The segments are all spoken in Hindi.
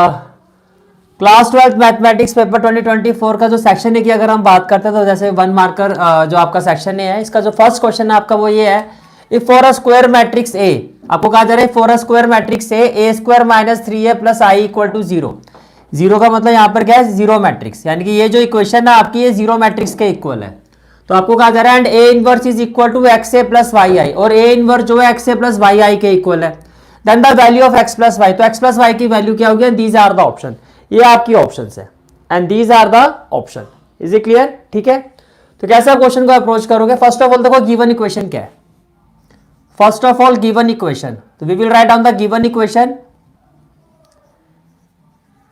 क्लास 12 मैथमेटिक्स पेपर 2024 का जो सेक्शन है की अगर हम बात करते हैं तो जैसे 1 मार्कर जो आपका सेक्शन है, इसका जो फर्स्ट क्वेश्चन है आपका वो ये है, if for a square matrix A, आपको कहा जा रहा है for a square matrix A square minus 3a plus I equal to 0। Zero का मतलब यहाँ पर क्या है, जीरो मैट्रिक्स, यानी कि ये जो इक्वेशन है आपकी ये जीरो मैट्रिक्स के इक्वल है। तो आपको कहा जा रहा है and A inverse is equal to x A plus y I, और ए इनवर्स जो है x A plus y I के इक्वल है। Then the value of x plus y, तो एक्स प्लस वाई की वैल्यू क्या होगी, दीज आर द ऑप्शन, ये आपकी ऑप्शन है and these are the option. Is it clear? ठीक है, तो कैसे आप क्वेश्चन को अप्रोच करोगे? फर्स्ट ऑफ ऑल देखो गिवन इक्वेशन क्या है। First of all given equation, तो we will write down the given equation.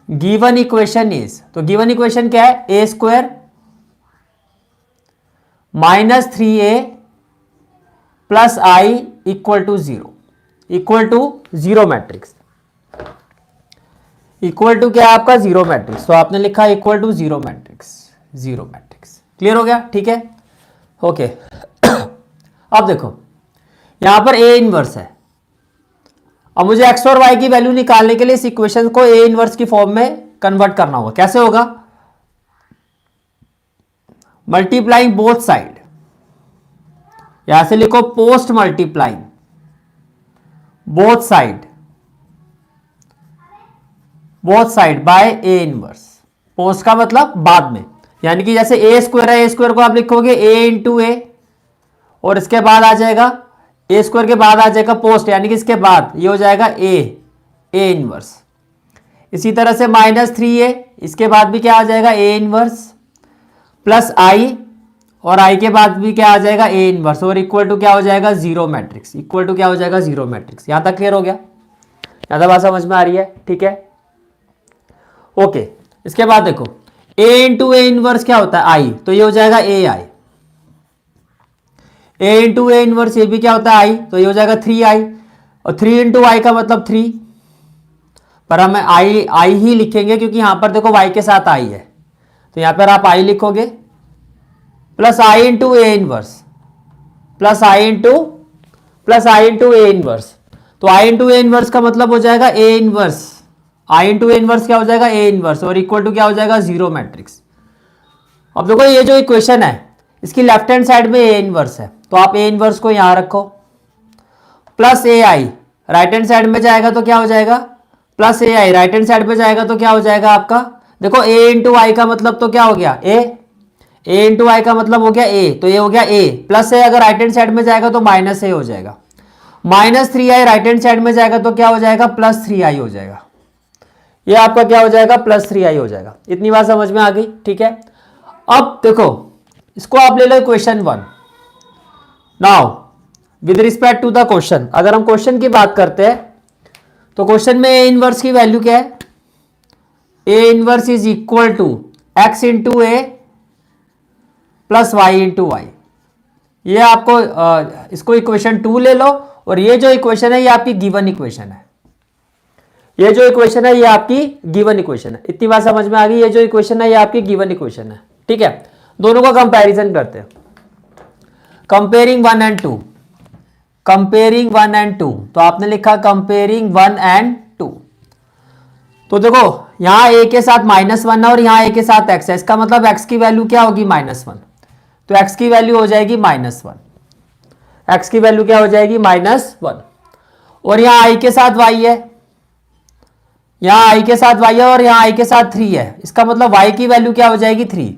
Given equation is, तो गिवन इक्वेशन क्या है, A square minus 3a plus I equal to 0, equal to zero matrix, equal to क्या है आपका, जीरो मैट्रिक्स। तो आपने लिखा equal to zero matrix, zero matrix. Clear हो गया? ठीक है, ओके। अब देखो यहां पर ए इनवर्स है, अब मुझे एक्स और वाई की वैल्यू निकालने के लिए इस इक्वेशन को ए इनवर्स की फॉर्म में कन्वर्ट करना होगा। कैसे होगा? मल्टीप्लाइंग बोथ साइड, यहां से लिखो post multiplying both side, both side by A inverse. Post का मतलब बाद में, यानी कि जैसे ए स्क्वायर है, ए स्क्वायर को आप लिखोगे ए इंटू ए, और इसके बाद आ जाएगा ए स्क्वायर के बाद आ जाएगा पोस्ट, यानी कि इसके बाद ये हो जाएगा ए इनवर्स। इसी तरह से माइनस 3a, इसके बाद भी क्या आ जाएगा, ए इनवर्स प्लस आई, और आई के बाद भी क्या आ जाएगा, ए इनवर्स, और इक्वल टू क्या हो जाएगा, जीरो मैट्रिक्स, इक्वल टू क्या हो जाएगा, जीरो मैट्रिक्स। यहां तक क्लियर हो गया? यहां तक बात समझ में आ रही है? ठीक है, ओके। इसके बाद देखो a इंटू ए इनवर्स क्या होता है, आई, तो ये हो जाएगा ए आई। ए इंटू ए इनवर्स ये भी क्या होता है, आई, तो ये हो जाएगा 3i, और 3 इंटू आई का मतलब 3, पर हम आई ही लिखेंगे क्योंकि यहां पर देखो y के साथ आई है, तो यहां पर आप आई लिखोगे plus I into A inverse, plus I into A inverse. तो आई इंटू ए इनवर्स का मतलब हो जाएगा A inverse, I into A inverse क्या हो जाएगा, ए इनवर्स, और इक्वल टू क्या हो जाएगा, जीरो मैट्रिक्स। अब देखो ये जो इक्वेशन है इसकी लेफ्ट हैंड साइड में ए इनवर्स है, तो आप ए इनवर्स को यहां रखो, प्लस ए आई, राइट हैंड साइड में जाएगा तो क्या हो जाएगा, प्लस ए आई, राइट हैंड साइड पे जाएगा तो क्या हो जाएगा आपका, देखो ए इंटू आई का मतलब तो क्या हो गया, ए इंटू आई का मतलब हो गया ए, तो ये हो गया ए, प्लस ए अगर राइट हैंड साइड में जाएगा तो माइनस ए हो जाएगा, minus 3i right hand side में जाएगा तो क्या हो जाएगा, प्लस 3i हो जाएगा। ये आपका क्या हो जाएगा, प्लस 3i हो जाएगा। इतनी बात समझ में आ गई? ठीक है, अब देखो इसको आप ले लो question 1। Now with respect to the question, अगर हम क्वेश्चन की बात करते हैं तो क्वेश्चन में ए इनवर्स की वैल्यू क्या है, A inverse is equal to X into A plus Y into Y. ये आपको इसको इक्वेशन 2 ले लो, और ये जो इक्वेशन है ये आपकी गिवन इक्वेशन है, ये जो इक्वेशन है ये आपकी गिवन इक्वेशन है। इतनी बात समझ में आ गई? ये जो इक्वेशन है ये आपकी गिवन इक्वेशन है। ठीक है, दोनों का कंपैरिजन करते हैं, कंपेयरिंग 1 एंड 2, कंपेयरिंग 1 एंड 2, तो आपने लिखा कंपेयरिंग 1 एंड 2। तो देखो यहां a के साथ -1 है और यहां a के साथ x है, इसका मतलब x की वैल्यू क्या होगी, -1, तो x की वैल्यू हो जाएगी -1, x की वैल्यू क्या हो जाएगी, -1। और यहां i के साथ y है, यहां i के साथ y है, और यहां i के साथ 3 है, इसका मतलब y की वैल्यू क्या हो जाएगी, 3,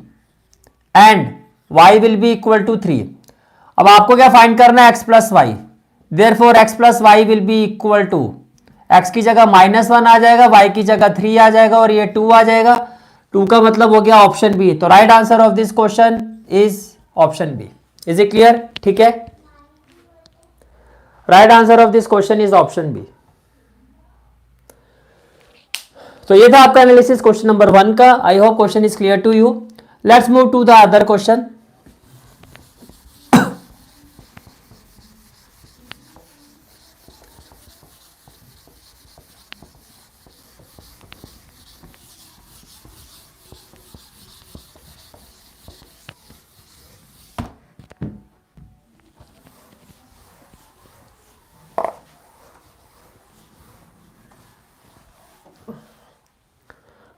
and y will be equal to 3। अब आपको क्या फाइंड करना है, x plus Y, therefore x plus Y will be equal to, x की जगह -1 आ जाएगा, y की जगह 3 आ जाएगा, और ये 2 आ जाएगा। 2 का मतलब हो गया ऑप्शन बी, तो right answer of this question is option B. Is it clear? ठीक है, right answer of this question is option B. तो ये था आपका एनालिसिस क्वेश्चन नंबर 1 का। I hope question is clear to you. Let's move to the other question.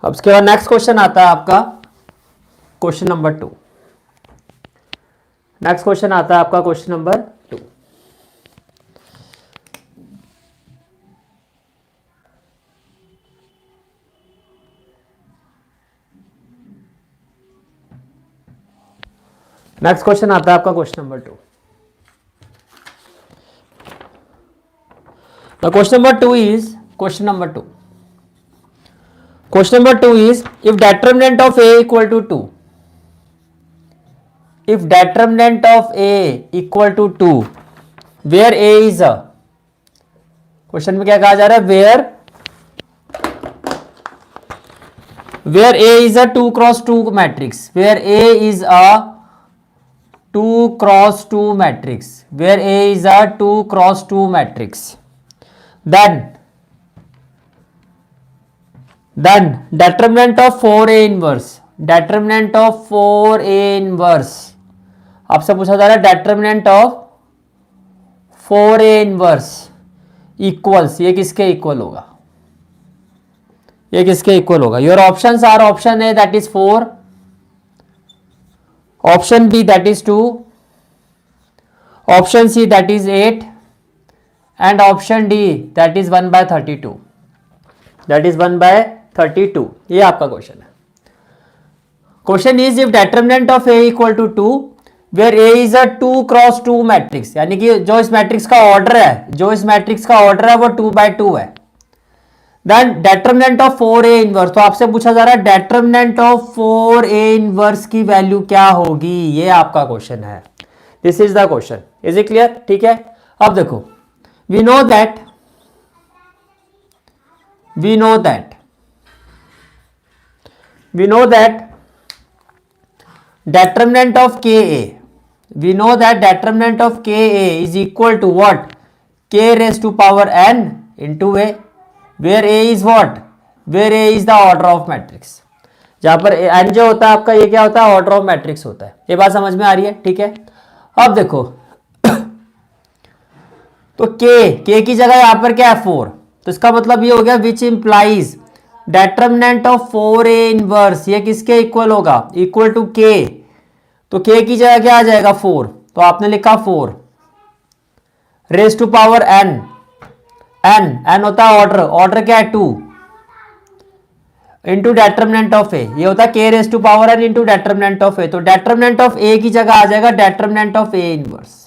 अब उसके बाद नेक्स्ट क्वेश्चन आता है आपका क्वेश्चन नंबर 2। नेक्स्ट क्वेश्चन आता है आपका क्वेश्चन नंबर 2। नेक्स्ट क्वेश्चन आता है आपका question number 2। The question number 2 is question number 2. Question number 2 is if determinant of A equal to 2. If determinant of A equal to 2, where A is a, question में क्या कहा जा रहा है, where A is a 2 cross 2 matrix, where A is a 2 cross 2 matrix, where A is a 2 cross 2 matrix, then determinant of 4A inverse, determinant of 4A inverse, आपसे पूछा जा रहा है determinant of 4A inverse equals, ये किसके इक्वल होगा, ये किसके इक्वल होगा? Your options are option A that is 4, option B that is 2, option C that is 8 and option D that is 1/32, that is 1/32। ये आपका क्वेश्चन है। Question is if determinant of A equal to 2 where A is a 2 cross 2 matrix, यानी कि जो इस मैट्रिक्स का ऑर्डर है, वो 2/2 है। Then determinant of 4A inverse, तो आपसे पूछा जा रहा है डिटरमिनेंट ऑफ 4A इनवर्स की वैल्यू क्या होगी, ये आपका क्वेश्चन है। This is the question. Is it clear? ठीक है। अब देखो, we know that determinant of Ka is equal to what? K raised to power n into A, where A is what? Where A is the order of matrix। जहां पर n जो होता है आपका, ये क्या होता है? ऑर्डर ऑफ मैट्रिक्स होता है। ये बात समझ में आ रही है? ठीक है। अब देखो, तो K की जगह यहां पर क्या है? 4, तो इसका मतलब ये हो गया which implies determinant of 4A inverse, ये किसके इक्वल होगा? Equal to K। तो K की जगह क्या आ जाएगा? 4, तो आपने लिखा 4 raise to power n, n होता है ऑर्डर क्या है? 2 इंटू डेटरमिनेंट ऑफ A, ये होता है K raise to power n into determinant of A। तो डेटरमिनेंट ऑफ A की जगह आ जाएगा डेटरमिनेंट ऑफ A इनवर्स,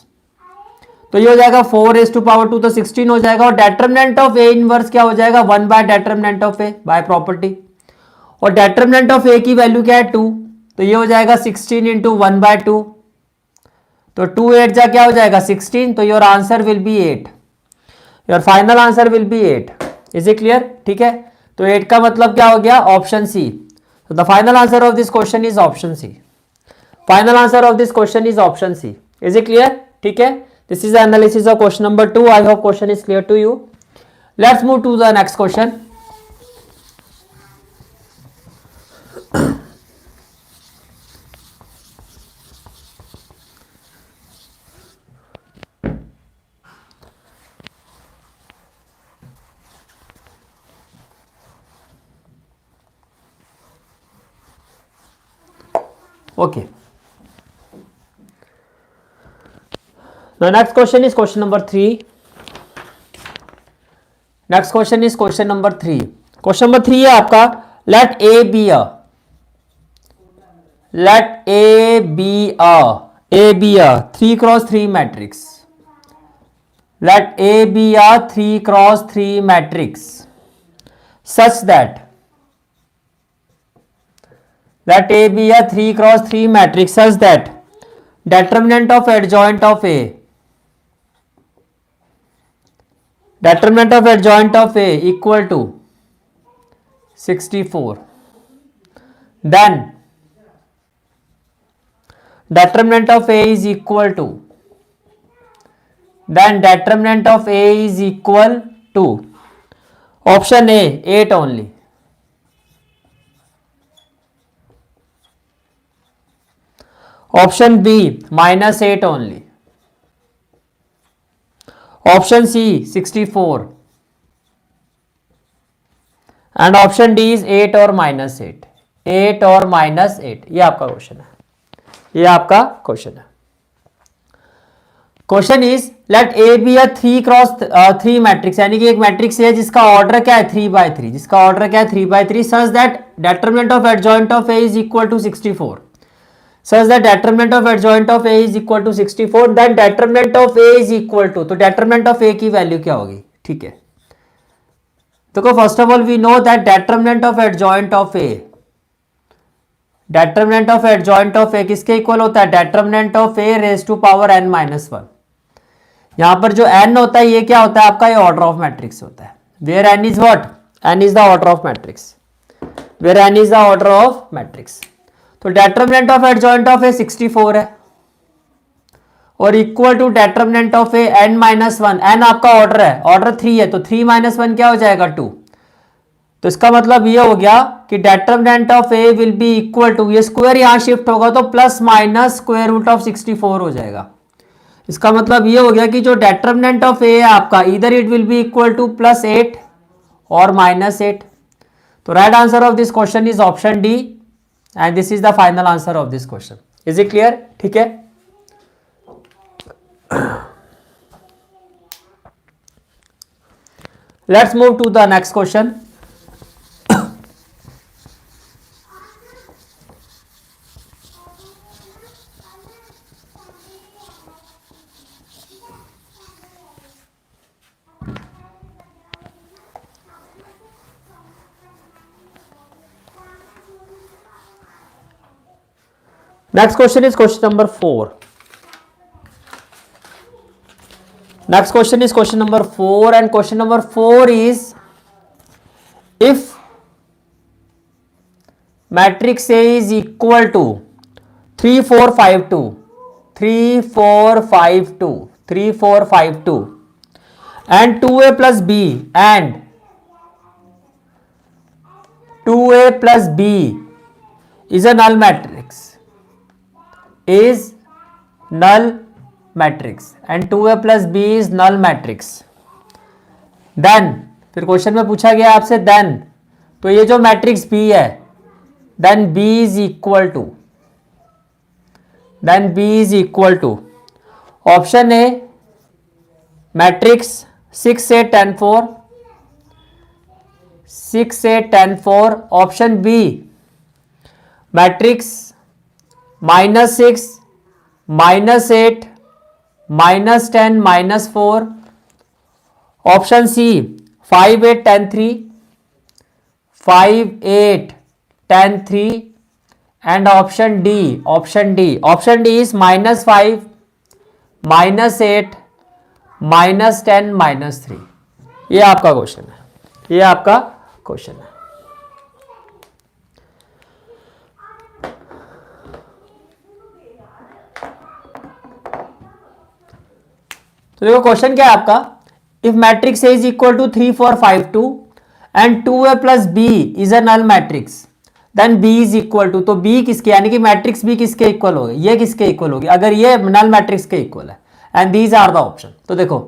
तो ये हो जाएगा 4 रेज टू पावर 2, तो 16 हो जाएगा। और डेटरमिनेंट ऑफ A इनवर्स क्या हो जाएगा? 1 by determinant of A by property. और डेटरमिनेंट ऑफ A की वैल्यू क्या है? 2, तो ये हो जाएगा 16 इंटू 1/2, तो 2 8 जा क्या हो जाएगा? 16, तो your answer will be 8, your final answer will be 8। Is it clear? ठीक है। तो 8 का मतलब क्या हो गया? Option C. तो the final answer of this question is option C. Final answer of this question is option C. Is it clear? ठीक है। This is the analysis of question number 2. I hope question is clear to you. Let's move to the next question. Okay. The next question is question number 3. Next question is question number 3. Question number 3 है आपका, let A be a 3 cross 3 matrix. Let A be a 3 cross 3 matrix such that let A be a 3 cross 3 matrix such that determinant of adjoint of A, determinant of adjoint of A equal to 64, then determinant of A is equal to, then determinant of A is equal to option A 8 only, option B -8 only, option C 64, and option D is 8 और -8, 8 और -8। ये आपका क्वेश्चन है, ये आपका क्वेश्चन है। Question is let A be a 3x3 matrix, यानी कि एक मैट्रिक्स है जिसका ऑर्डर क्या है 3x3, जिसका ऑर्डर क्या है 3x3, such that determinant of adjoint of A is equal to 64, such that determinant of adjoint of A is equal to 64, then determinant of A is equal to, तो डेटरमिनेंट ऑफ ए की वैल्यू क्या होगी? ठीक है, देखो first of all we know that determinant of adjoint of A, determinant of adjoint of A किसके इक्वल होता है? Determinant of A raise to power n-1। यहां पर जो n होता है ये क्या होता है आपका? ये ऑर्डर ऑफ मैट्रिक्स होता है। Where n is what? n is the order of matrix, where n is the order of matrix. तो determinant of adjoint of A 64 है और equal to determinant of A n-1, n आपका ऑर्डर है, ऑर्डर 3 है, तो 3 - 1 क्या हो जाएगा? 2। तो इसका मतलब ये हो गया कि determinant of A will be equal to, ये स्क्वायर यहां शिफ्ट होगा तो plus minus square root of 64 हो जाएगा। इसका मतलब ये हो गया कि जो डेटरमिनेंट ऑफ ए है आपका, इधर it will be equal to +8 और -8। तो right answer of this question is option D and this is the final answer of this question. Is it clear? ठीक है, let's move to the next question. Next question is question number 4. Next question is question number 4 and question number 4 is if matrix A is equal to 3 4 5 2 3 4 5 2 3 4 5 2 and 2a plus b and 2a plus b is a null matrix, is null matrix and 2a plus b is null matrix, then फिर क्वेश्चन में पूछा गया आपसे then, तो ये जो मैट्रिक्स b है then b is equal to, then b is equal to option A matrix 6 8 10 4, 6 8 10 4, option B matrix -6 -8 -10 -4, option C 5 8 10 3, 5 8 10 3 and option D, option D, option D is -5 -8 -10 -3। ये आपका क्वेश्चन है, ये आपका क्वेश्चन है। तो देखो क्वेश्चन क्या है आपका, if matrix A is equal to 3 4 5 2 and 2a plus B is a null matrix then b is equal to, तो b किसके, यानी कि मैट्रिक्स b किसके इक्वल होगी? ये किसके इक्वल होगी अगर ये नल मैट्रिक्स के इक्वल है, and these are the option. तो देखो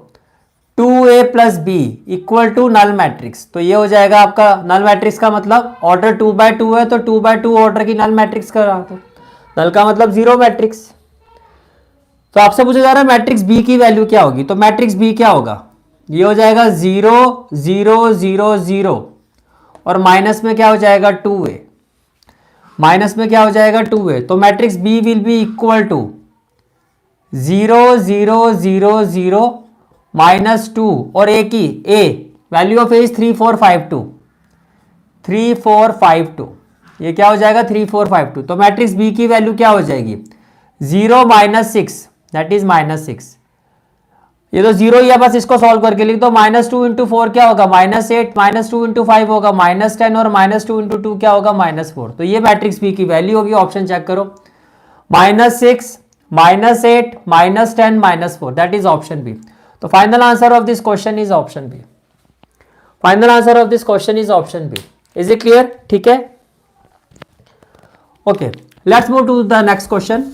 2a plus B equal to null matrix, तो ये हो जाएगा आपका नल मैट्रिक्स का मतलब ऑर्डर 2/2 है, तो 2/2 ऑर्डर की नल मैट्रिक्स का, तो नल का मतलब 0 मैट्रिक्स। तो आपसे पूछा जा रहा है मैट्रिक्स बी की वैल्यू क्या होगी, तो मैट्रिक्स बी क्या होगा? ये हो जाएगा 0 0 0 0 और माइनस में क्या हो जाएगा 2a, माइनस में क्या हो जाएगा 2a, तो matrix B will be equal to 0 0 0 0 -2 और a की a value of a is 3 4 5 2 3 4 5 2, ये क्या हो जाएगा 3 4 5 2, तो मैट्रिक्स बी की वैल्यू क्या हो जाएगी 0 -6 दैट इज -6, ये तो 0 ही है, बस इसको सॉल्व करके लिख दो। -2 इंटू 4 क्या होगा -8, -2 इंटू 5 होगा -10 और -2 इंटू 2 क्या होगा -4, तो ये मैट्रिक्स बी की वैल्यू होगी। ऑप्शन चेक करो, -6 -8 -10 -4 दैट इज ऑप्शन बी। तो final answer of this question is option B, final answer of this question is option B. Is it clear? ठीक है, okay, let's move to the next question.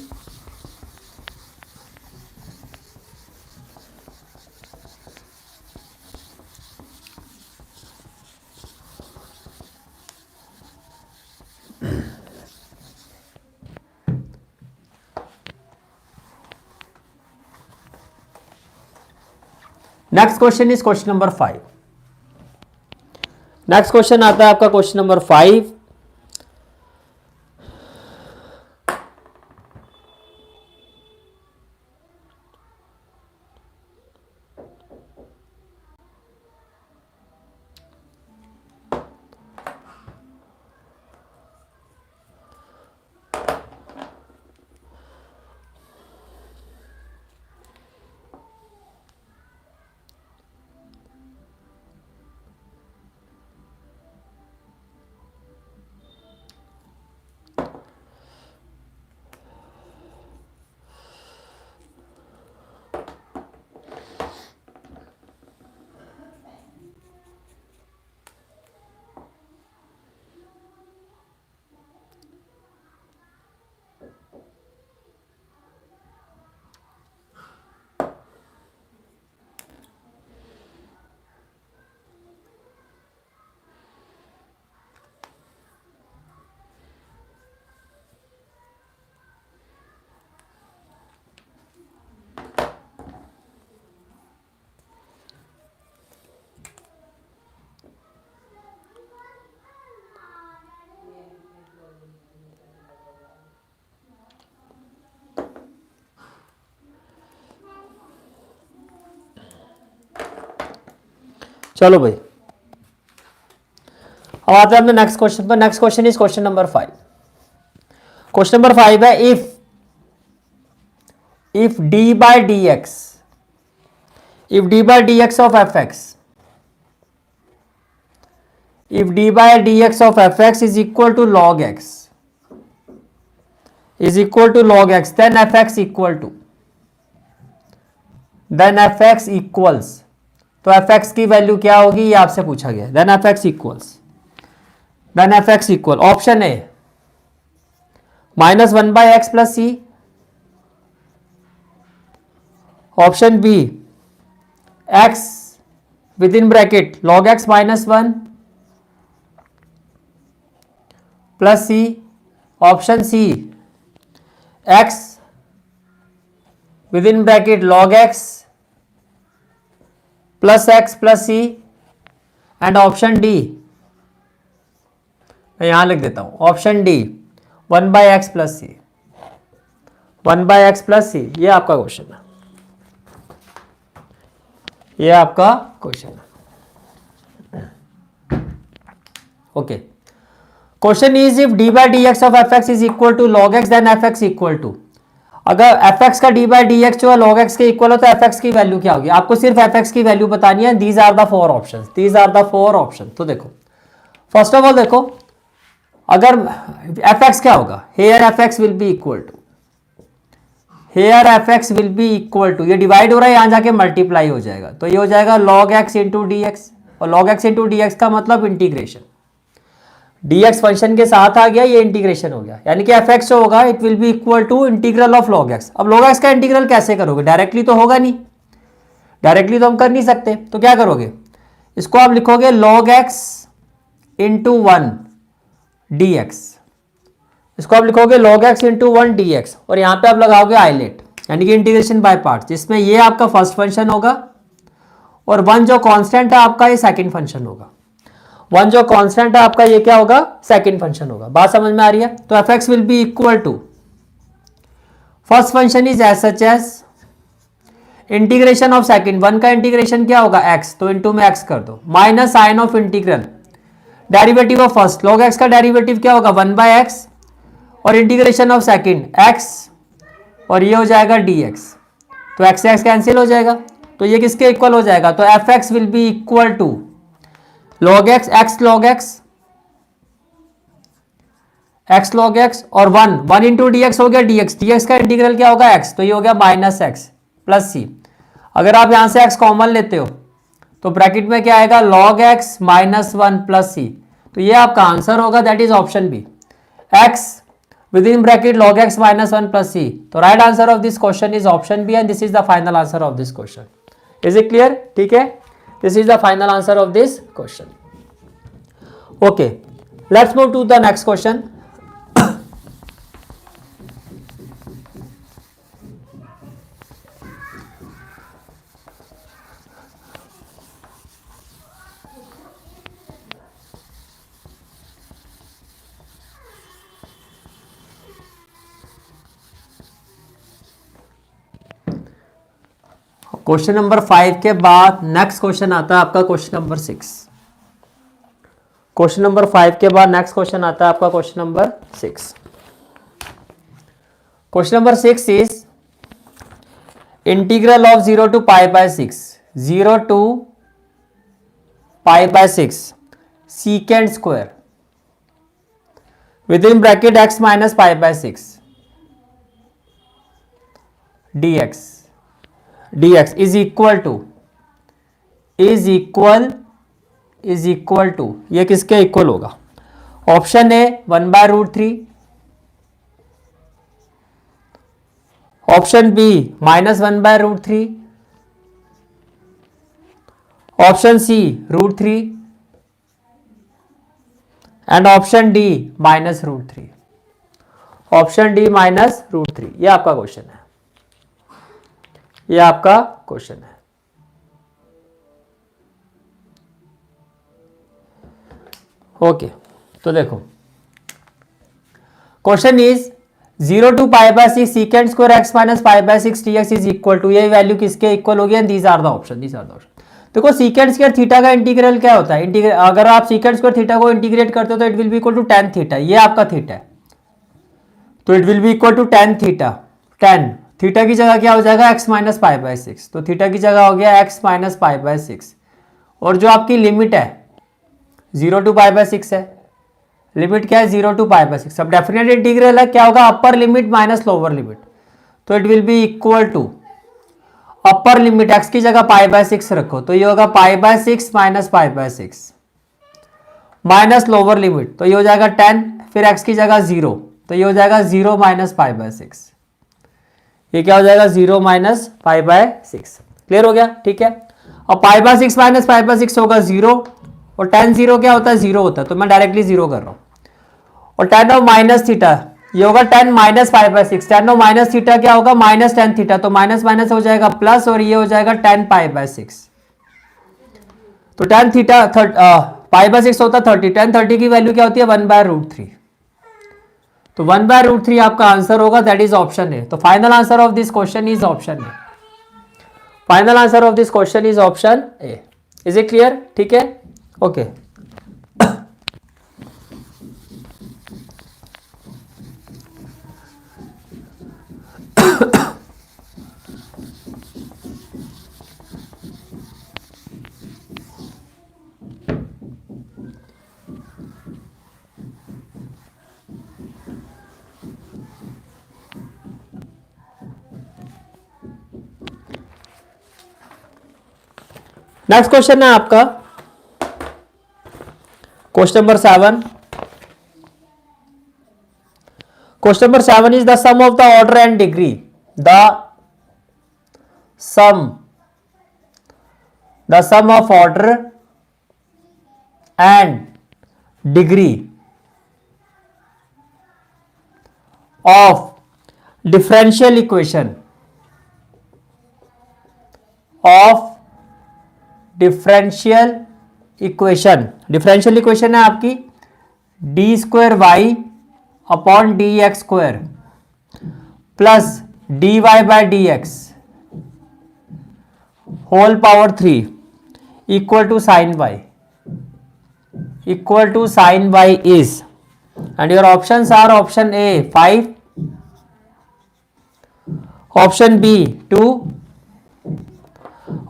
Next question is question number 5। Next question आता है आपका क्वेश्चन नंबर 5। चलो भाई, अब आते हैं अपने नेक्स्ट क्वेश्चन पर। Next question is question number 5। Question number 5 है if d by d x, if d by d x of f x, if d by dx of fx is equal to log x, is equal to log x, then fx equal to, then fx equals, तो fx की वैल्यू क्या होगी ये आपसे पूछा गया। then fx equals, then fx equal option A -1 by x plus c, option B x within bracket log x -1 plus C, option C x with in bracket log x plus x plus C, and option D, मैं यहां लिख देता हूं option D 1 by x plus C, 1 by x plus सी। ये आपका क्वेश्चन है, ये आपका क्वेश्चन है। Okay, question is if D by D x of f x is equal to log x then f x equal to, अगर एफ एक्स का डी बाई डी एक्स जो है लॉग एक्स के इक्वल हो तो एफ एक्स की वैल्यू क्या होगी। आपको सिर्फ एफ एक्स की वैल्यू बतानी है। These are the 4 option, these are the 4 option. तो देखो, फर्स्ट ऑफ ऑल देखो, अगर एफ एक्स क्या होगा, here F x will be equal to, here F x will be equal to, ये डिवाइड हो रहा है यहां जाके मल्टीप्लाई हो जाएगा, तो ये हो जाएगा log x into d x, और log x into d x का मतलब इंटीग्रेशन, dx फंक्शन के साथ आ गया, ये इंटीग्रेशन हो गया, यानी कि fx जो होगा it will be equal to integral of log x। अब log x का इंटीग्रल कैसे करोगे, डायरेक्टली तो होगा नहीं, डायरेक्टली तो हम कर नहीं सकते, तो क्या करोगे, इसको आप लिखोगे log x इंटू 1 dx, इसको आप लिखोगे log x इंटू 1 dx, और यहां पे आप लगाओगे आइलेट, यानी कि इंटीग्रेशन बाय पार्ट्स, जिसमें ये आपका फर्स्ट फंक्शन होगा और 1 जो कांस्टेंट है आपका ये सेकंड फंक्शन होगा, 1 जो कांस्टेंट है आपका ये क्या होगा, सेकंड फंक्शन होगा। बात समझ में आ रही है। तो f x will be equal to, first function is as such as integration of second, 1 का इंटीग्रेशन क्या होगा x, तो इनटू में x कर दो, minus sign of integral derivative of first, log x का डेरिवेटिव क्या होगा 1 by x, और इंटीग्रेशन ऑफ सेकंड x, और ये हो जाएगा dx, तो x से x कैंसिल हो जाएगा, तो ये किसके इक्वल हो जाएगा, तो f x will be equal to log x, x log x, x log x, और 1 इंटू डी एक्स हो गया dx, dx का इंटीग्रल क्या होगा x, तो ये हो गया माइनस एक्स प्लस सी। अगर आप यहां से x कॉमन लेते हो तो ब्रैकेट में क्या आएगा log x -1 प्लस सी, तो ये आपका आंसर होगा, that is option B, x with in bracket log x -1 plus c. तो right answer of this question is option B, and this is the final answer of this question. Is it clear? ठीक है, this is the final answer of this question. Okay, let's move to the next question. Question number 5 के बाद नेक्स्ट क्वेश्चन आता है आपका क्वेश्चन नंबर 6। क्वेश्चन नंबर 5 के बाद नेक्स्ट क्वेश्चन आता है आपका question number 6। Question number 6 is integral of 0 to pi by 6, 0 to pi by 6 secant square within bracket x minus pi by 6 dx is equal to ये किसके इक्वल होगा? Option A 1/√3, option B -1/√3, option C √3 and option D -√3। Option D -√3 ये आपका क्वेश्चन है, ये आपका क्वेश्चन है। ओके तो देखो question is 0 to pi by 6 secant square x minus pi by 6 dx is equal to, ये वैल्यू किसके इक्वल होगी? And these are the option, देखो secant square थीटा का इंटीग्रल क्या होता है? अगर आप secant square थीटा को इंटीग्रेट करते हो तो it will be equal to tan theta, ये आपका थीटा है, तो it will be equal to tan theta. tan theta की जगह क्या हो जाएगा? x माइनस पाई बाय 6, तो थीटा की जगह हो गया x माइनस पाई बाय 6। और जो आपकी लिमिट है 0 to पाई बाय 6 है, लिमिट क्या है? 0 to पाई बाय 6। अब डेफिनेट इंटीग्रल है, क्या होगा? Upper limit minus lower limit, तो it will be equal to upper limit x की जगह पाई बाय 6 रखो, तो ये होगा पाई by 6 minus pi by 6 minus lower limit, तो ये हो जाएगा 10, फिर x की जगह 0, तो ये हो जाएगा 0 माइनस पाई बाय 6। ये क्या हो जाएगा? 0 माइनस पाई बाय 6। क्लियर हो गया? ठीक है। अब पाई बाय 6 माइनस पाई बाय 6 होगा 0, और tan 0 क्या होता है? 0 होता है, तो मैं डायरेक्टली 0 कर रहा हूं। और tan ऑफ माइनस थीटा ये होगा tan minus pi by 6, tan of minus theta क्या होगा? माइनस tan थीटा, तो माइनस माइनस हो जाएगा प्लस, और ये हो जाएगा tan पाई बाय 6। तो tan थीटा पाई बाय 6 होता है 30, tan 30 की वैल्यू क्या होती है? 1/√3, तो 1/√3 आपका आंसर होगा, दैट इज ऑप्शन ए। तो final answer of this question is option A. Final answer of this question is option A. Is it clear? ठीक है, ओके। नेक्स्ट क्वेश्चन है आपका question number 7। Question number 7 is the sum of the order and degree, the sum of order and degree of differential equation differential equation है आपकी d2y upon dx square plus dy by dx whole power 3 equal to sign y is, and your options are option A 5, option B 2,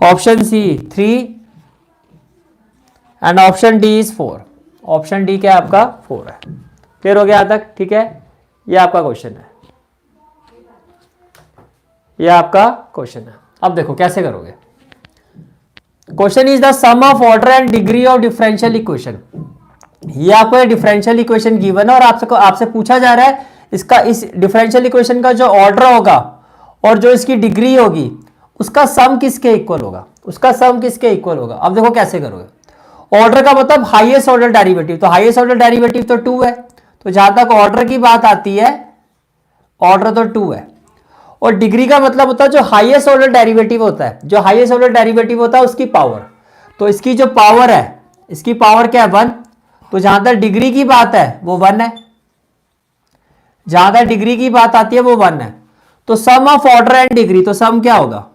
option C 3 and option D is 4। Option D क्या आपका 4 है। क्लियर हो गया यहां तक? ठीक है, ये आपका क्वेश्चन है, ये आपका क्वेश्चन है। अब देखो कैसे करोगे। Question is the sum of order and degree of differential equation. ये आपको ये डिफरेंशियल इक्वेशन गिवन है और आपसे पूछा जा रहा है इसका, इस डिफरेंशियल इक्वेशन का जो ऑर्डर होगा और जो इसकी डिग्री होगी उसका सम किसके इक्वल होगा, अब देखो कैसे करोगे। ऑर्डर का मतलब हाईएस्ट ऑर्डर डेरिवेटिव, तो हाईएस्ट ऑर्डर डेरिवेटिव तो 2 है, तो जहां तक ऑर्डर की बात आती है ऑर्डर तो 2 है। और डिग्री का मतलब होता है जो हाईएस्ट ऑर्डर डेरिवेटिव होता है, उसकी पावर। तो इसकी जो पावर है, इसकी पावर क्या है? 1। तो जहां तक डिग्री की बात है वो 1 है, जहां तक डिग्री की बात आती है वो 1 है। तो सम ऑफ ऑर्डर एंड डिग्री, तो सम क्या होगा?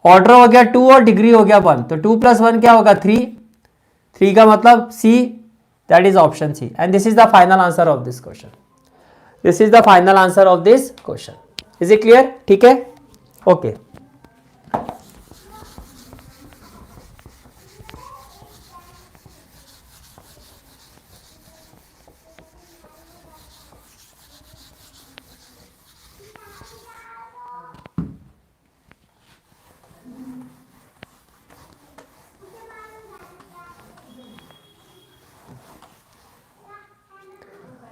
ऑर्डर हो गया 2 और डिग्री हो गया 1, तो 2 + 1 क्या होगा 3, 3 का मतलब C, that is option C, and this is the final answer of this question, this is the final answer of this question. Is it clear? ठीक है, okay.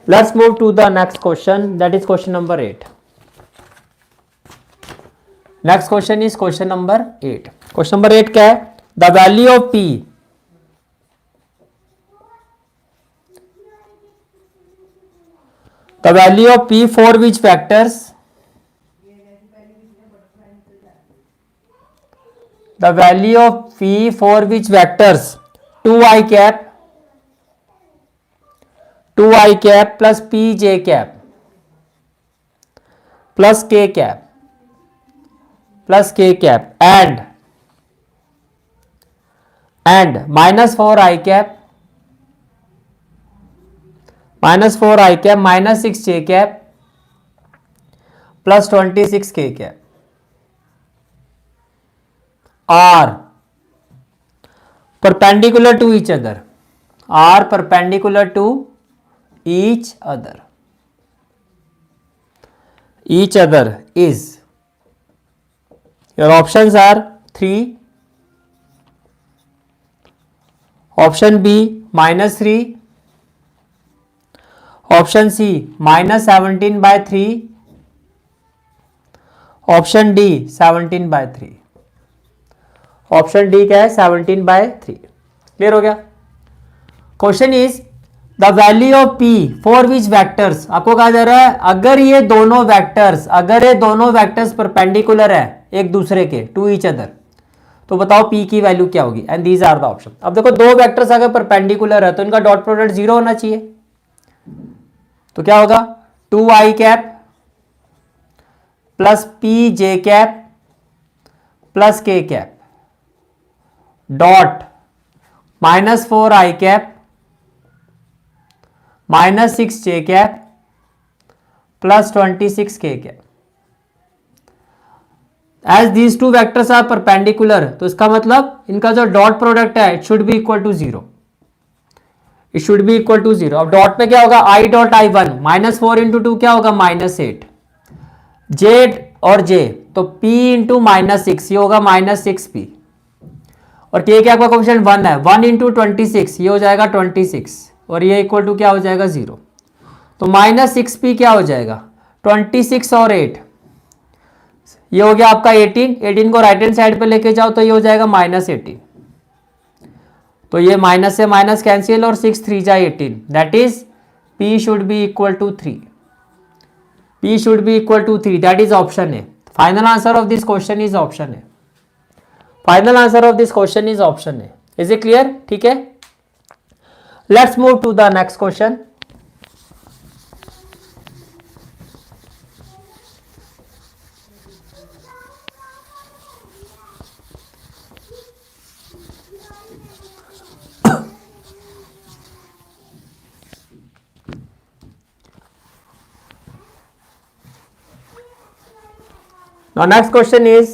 Let's move to the next question, that is question number 8. Next question is question number 8. Question number 8 क्या है? The value of P, the value of P for which factors, the value of P for which vectors 2i cap, 2i cap plus pj cap plus k cap plus k cap and -4i cap, -4i cap -6j cap plus 26k cap are perpendicular to each other, are perpendicular to each other, each other is, your options are 3, option B -3, option C -17/3, option D 17/3, option D क्या है 17/3। क्लियर हो गया? Question is the value of P for which vectors, आपको कहा जा रहा है अगर ये दोनों वैक्टर्स परपेंडिकुलर है एक दूसरे के, टू ईच अदर, तो बताओ पी की वैल्यू क्या होगी, and these are the option. अब देखो दो वैक्टर्स अगर परपेंडिकुलर है तो इनका डॉट प्रोडक्ट 0 होना चाहिए, तो क्या होगा 2i cap plus p j cap plus k cap dot -4i cap -6j cap plus 26k cap. As these two vectors are perpendicular, तो इसका मतलब इनका जो डॉट प्रोडक्ट है it should be equal to 0, it should be equal to 0। अब डॉट में क्या होगा i डॉट i1 -4 इंटू 2 क्या होगा -8, j और j तो p इंटू -6 ये होगा -6p, और k क्या आपका क्वेश्चन 1 है, 1 इंटू 26 ये हो जाएगा 26, और ये इक्वल टू क्या हो जाएगा 0, तो -6p क्या हो जाएगा 26 और 8 ये हो गया आपका 18 को राइट हैंड साइड पे लेके जाओ तो ये हो जाएगा -18, तो ये माइनस से माइनस कैंसिल और 6 3 जा 18, that is p should be equal to 3, p should be equal to 3, that is option A. Final answer of this question is option A, final answer of this question is option A. Is it clear? ठीक है, let's move to the next question. Now next question is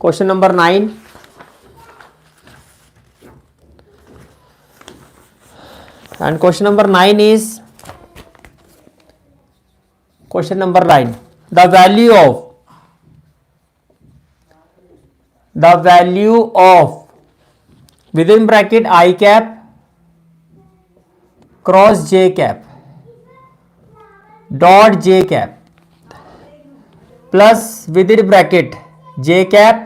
question number 9. And question number 9 is question number 9. The value of within bracket I cap cross j cap dot j cap plus with in bracket j cap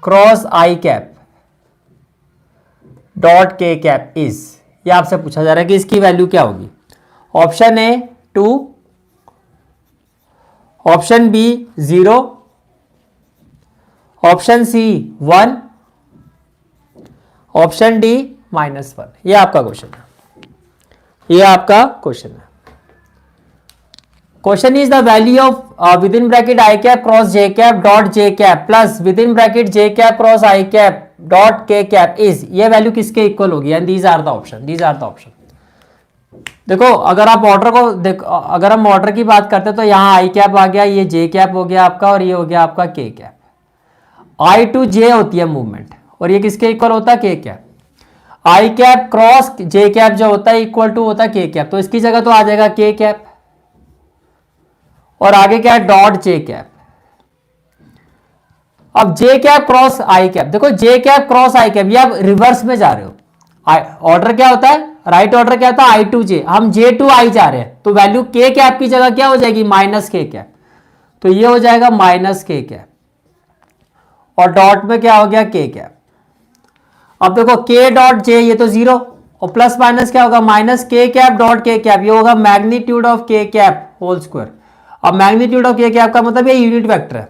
cross i cap dot k cap is, ये आपसे पूछा जा रहा है कि इसकी वैल्यू क्या होगी। Option A 2, option B 0, option C 1, option D -1। ये आपका क्वेश्चन है, ये आपका क्वेश्चन है। Question is the value of with in bracket i cap cross j cap dot j cap plus with in bracket j cap cross i cap dot k cap is, ये वैल्यू किसके इक्वल होगी? And these are the option, these are the option. देखो अगर आप ऑर्डर को अगर हम ऑर्डर की बात करते हैं तो यहाँ आई कैप आ गया, ये जे कैप हो गया आपका, और ये हो गया आपका के कैप। आई टू जे होती है मूवमेंट, और ये किसके इक्वल होता है? के कैप। आई कैप क्रॉस जे कैप जो होता है इक्वल टू होता है के कैप, तो इसकी जगह तो आ जाएगा के कैप, और आगे क्या है? Dot j cap. अब जे कैप क्रॉस आई कैप, देखो जे कैप क्रॉस आई कैप, ये आप रिवर्स में जा रहे हो। ऑर्डर क्या होता है? राइट ऑर्डर क्या होता है? आई टू जे, हम जे टू आई जा रहे हैं, तो वैल्यू के कैप की जगह क्या हो जाएगी? माइनस के कैप, तो ये हो जाएगा माइनस के कैप, और डॉट में क्या हो गया? के कैप। अब देखो के डॉट जे, ये तो जीरो, और प्लस माइनस क्या होगा? माइनस के कैप डॉट के कैप, ये होगा मैग्नीट्यूड ऑफ के कैप होल स्क्वायर। अब मैग्नीट्यूड ऑफ के कैप का मतलब ये यूनिट वेक्टर है,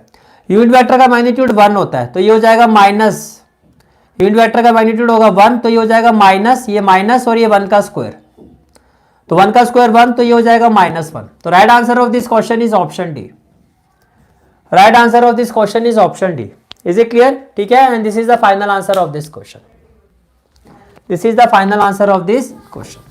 यूनिट वेक्टर का मैग्नीट्यूड 1 होता है, तो ये हो जाएगा माइनस, यूनिट वेक्टर का मैग्नीट्यूड होगा 1, तो ये हो जाएगा माइनस, ये माइनस और ये 1 का स्क्वायर, तो 1 का स्क्वायर 1, तो ये हो जाएगा -1। तो right answer of this question is option D. Right answer of this question is option D. Is it clear? ठीक है, and this is the final answer of this question. This is the final answer of this question.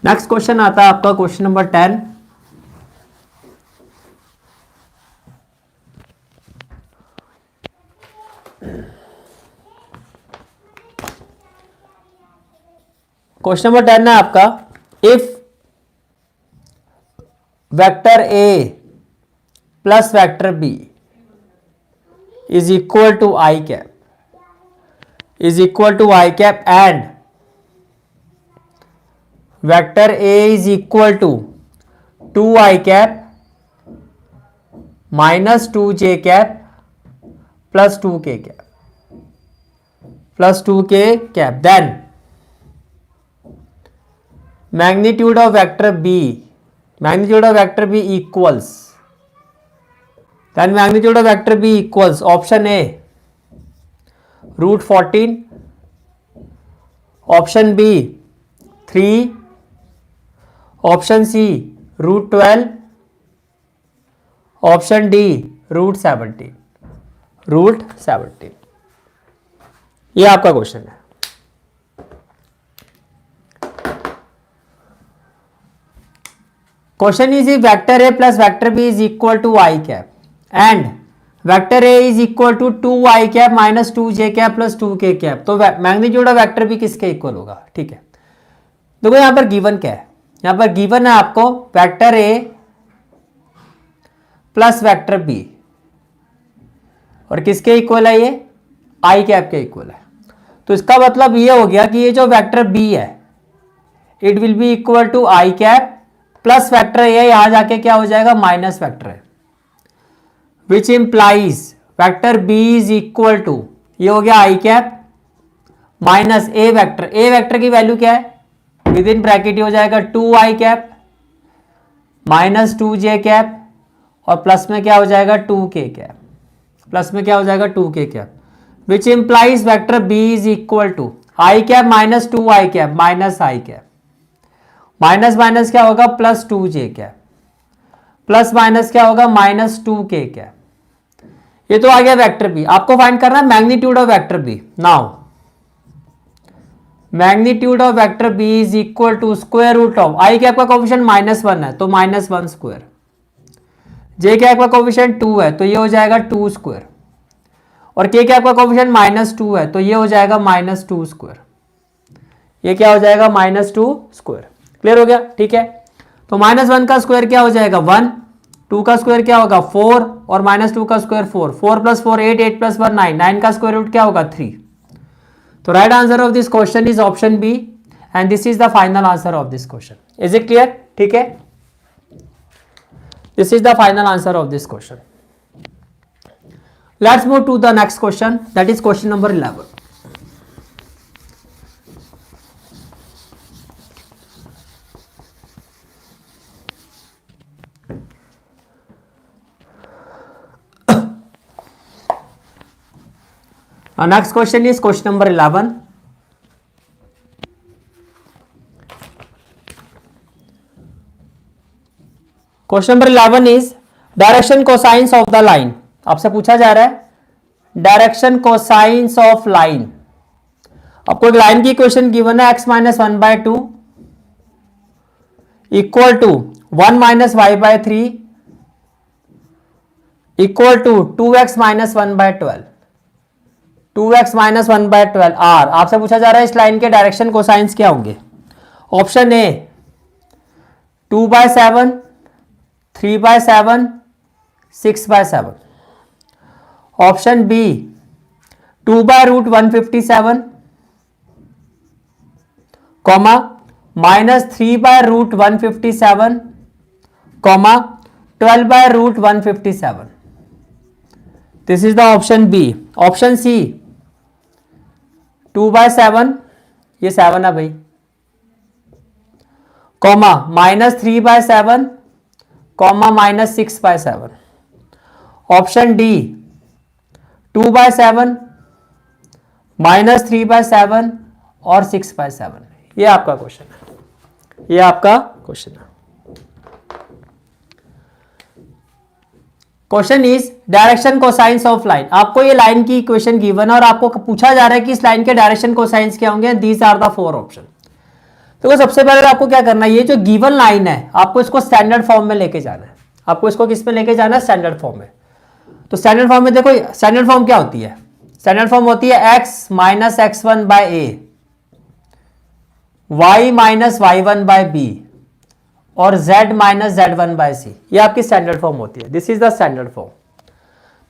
Next question आता है आपका क्वेश्चन नंबर 10। क्वेश्चन नंबर 10 है आपका, if vector a plus vector b is equal to i cap, is equal to i cap, and vector a is equal to 2i cap minus 2j cap plus 2k cap, plus 2k cap, then magnitude of vector b, magnitude of vector b equals, then magnitude of vector b equals option A √14, option B 3, option C √12, option D √17, √17। ये आपका क्वेश्चन है। Question is vector a plus vector b is equal to i cap, and vector a is equal to 2i cap minus 2j cap plus 2k cap, तो मैग्नीट्यूड ऑफ वेक्टर बी किसके इक्वल होगा? ठीक है, देखो यहां पर गिवन क्या है, यहां पर गिवन है आपको vector a plus vector b, और किसके इक्वल है? ये आई कैप के इक्वल है। तो इसका मतलब ये हो गया कि ये जो वेक्टर बी है it will be equal to i cap plus vector a, यहां जाके क्या हो जाएगा? माइनस वेक्टर है, which implies vector b is equal to, ये हो गया i cap minus a vector, a vector की वैल्यू क्या है? विद इन ब्रैकेट हो जाएगा 2i cap minus 2j cap, और प्लस में क्या हो जाएगा? 2k कैप, प्लस में क्या हो जाएगा? 2k cap, which implies vector b is equal to i cap minus 2i cap minus i cap, minus minus क्या होगा? Plus 2j cap, plus minus क्या होगा? Minus 2k cap. ये तो आ गया वेक्टर बी। आपको फाइंड करना है magnitude of vector b. Now magnitude of vector b is equal to square root of i cap का कोफिशिएंट -1 है, तो -1 स्क्वायर, जे कैप का कोफिशिएंट 2 है, तो ये हो जाएगा 2 स्क्वायर, और के कैप का कोफिशिएंट -2 है, तो ये हो जाएगा -2 स्क्वायर, ये क्या हो जाएगा? -2 स्क्वायर। क्लियर हो गया? ठीक है, तो -1 का स्क्वायर क्या हो जाएगा? 1, 2 का स्क्वायर क्या होगा? 4, और -2 का स्क्वायर 4, 4 + 4 8, 8 + 1 9, 9 का स्क्वायर रूट क्या होगा? 3। तो right answer of this question is option B, and this is the final answer of this question. Is it clear? ठीक है, this is the final answer of this question. Let's move to the next question, that is question number 11। Next question is question number 11. Question number 11 is direction cosines of the line. आपसे पूछा जा रहा है डायरेक्शन कोसाइंस ऑफ लाइन. आपको एक लाइन की इक्वेशन गिवन है x minus 1/2 equal to 1 minus y by 3 equal to 2x minus 1/12. 2x minus 1/12 are. आपसे पूछा जा रहा है इस लाइन के डायरेक्शन कोसाइंस क्या होंगे. Option A 2/7, 3/7, 6/7. Option B 2/√157 comma minus 3/√157 comma 12/√157. This is the option B. Option C 2/7, ये 7 है भाई, comma minus 3/7 comma minus 6/7. Option D 2/7 minus 3/7 और 6/7. ये आपका क्वेश्चन है, ये आपका क्वेश्चन है. Question is direction cosines of line. आपको ये लाइन की इक्वेशन गिवन है और आपको पूछा जा रहा है कि इस लाइन के डायरेक्शन कोसाइंस क्या होंगे. These are the 4 option. तो सबसे पहले आपको क्या करना है, ये जो गिवन लाइन है आपको इसको स्टैंडर्ड फॉर्म में लेके जाना है. आपको इसको किस में लेके जाना है, स्टैंडर्ड फॉर्म में. तो स्टैंडर्ड फॉर्म में देखो, स्टैंडर्ड फॉर्म क्या होती है. स्टैंडर्ड फॉर्म होती है x minus x1 by A, y minus y1 by B और z minus z1 by C. ये आपकी स्टैंडर्ड फॉर्म होती है. This is the standard form.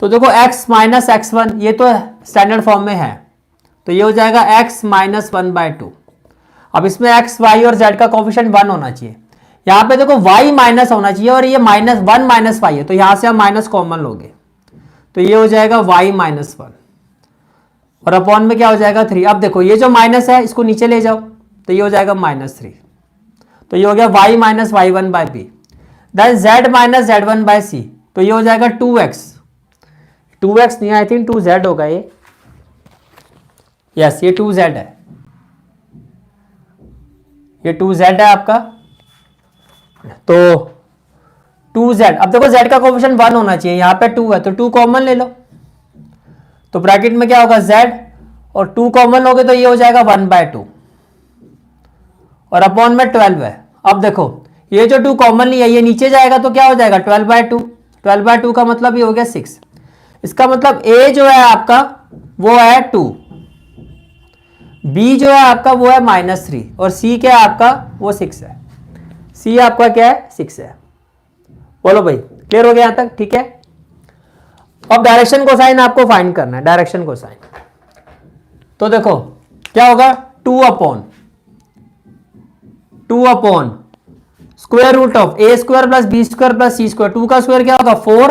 तो देखो x माइनस x1 ये तो स्टैंडर्ड फॉर्म में है, तो ये हो जाएगा x माइनस 1/2. अब इसमें x, y और z का कोफिशिएंट 1 होना चाहिए. यहां पे देखो y माइनस होना चाहिए और ये माइनस 1 माइनस y है, तो यहां से हम माइनस कॉमन लोगे तो ये हो जाएगा y माइनस 1 और अपॉन में क्या हो जाएगा 3. अब देखो ये जो माइनस है इसको नीचे ले जाओ तो ये हो जाएगा -3. तो ये हो गया y minus y1 by b. Then z minus z1 by c, तो ये हो जाएगा 2x. 2x नहीं, आई थिंक 2z होगा ये. यस, ये 2z है, ये 2z है आपका. तो 2z. अब देखो z का कोफिशिएंट 1 होना चाहिए, यहां पे 2 है तो 2 कॉमन ले लो. तो ब्रैकेट में क्या होगा z और 2 कॉमन लोगे तो ये हो जाएगा 1/2 और अपॉन में 12 है. अब देखो ये जो 2 कॉमन नहीं है ये नीचे जाएगा तो क्या हो जाएगा 12/2. 12/2 का मतलब ये हो गया 6. इसका मतलब a जो है आपका वो है 2, b जो है आपका वो है -3 और c क्या है आपका वो 6 है. c आपका क्या है 6 है. बोलो भाई, क्लियर हो गया यहां तक. ठीक है. अब डायरेक्शन कोसाइन आपको फाइंड करना है. डायरेक्शन कोसाइन तो देखो क्या होगा 2 upon square root of a square plus B square plus C square. 2 का स्क्वायर क्या होगा 4,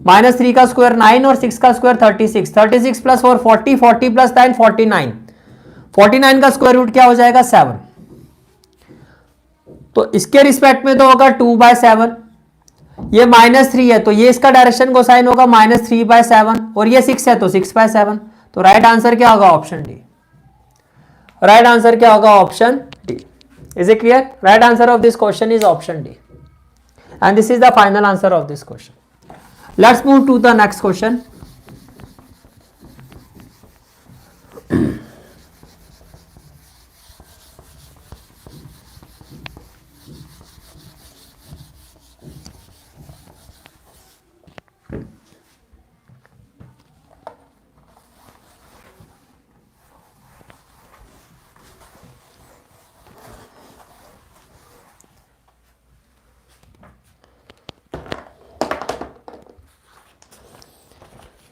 -3 का स्क्वायर 9 और 6 का स्क्वायर 36. 36 plus 4 40, 40 plus 9 49. 49 का स्क्वायर रूट क्या हो जाएगा 7. तो इसके रिस्पेक्ट में तो होगा 2/7. ये -3 है तो ये इसका डायरेक्शन कोसाइन होगा -3/7 और ये 6 है तो 6/7. तो राइट आंसर क्या होगा ऑप्शन डी. राइट आंसर क्या होगा option D. Is it clear. Right answer of this question is option D and this is the final answer of this question. Let's move to the next question.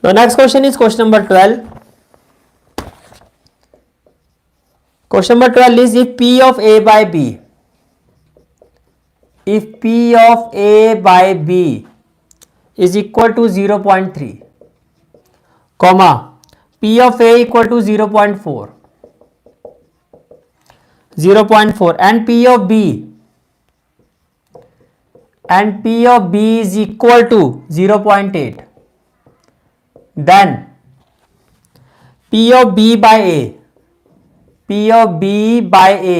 The next question is question number 12. Question number 12 is if P of A by B, if P of A by B is equal to 0.3, comma P of A equal to 0.4, 0.4 and P of B is equal to 0.8, then P of B by A, P of B by A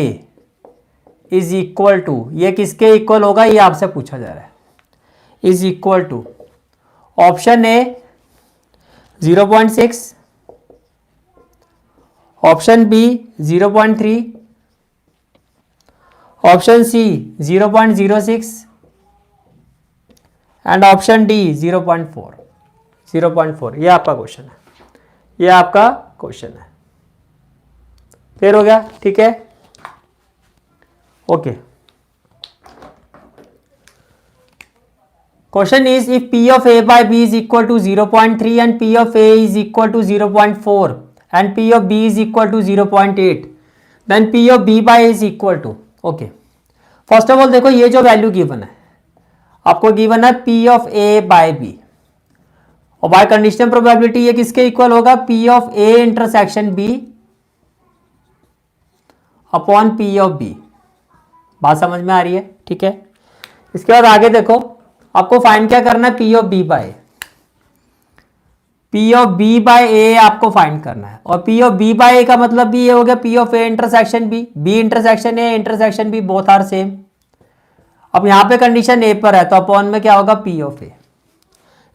is equal to, ये किसके इक्वल होगा ये आपसे पूछा जा रहा है, is equal to option A 0.6, option B 0.3, option C 0.06 and option D 0.4, 0.4। ये आपका क्वेश्चन है, ये आपका क्वेश्चन है। क्लियर हो गया? ठीक है, okay. Question is if P of A by B is equal to 0.3 and P of A is equal to 0.4 and P of B is equal to 0.8 then P of B by A is equal to, okay. First of all देखो ये जो वैल्यू गिवन है आपको गिवन है P of A by B और बाय कंडीशनल प्रोबेबिलिटी ये किसके इक्वल होगा, P of A intersection B upon P of B। बात समझ में आ रही है? ठीक है। इसके बाद आगे देखो आपको फाइंड क्या करना है, P of B by A, P of B by A आपको फाइंड करना है और P of B by A का मतलब भी ये हो गया P of A intersection B, B intersection A intersection B both are same. अब यहाँ पे कंडीशन A पर है तो अपॉन में क्या होगा P of A।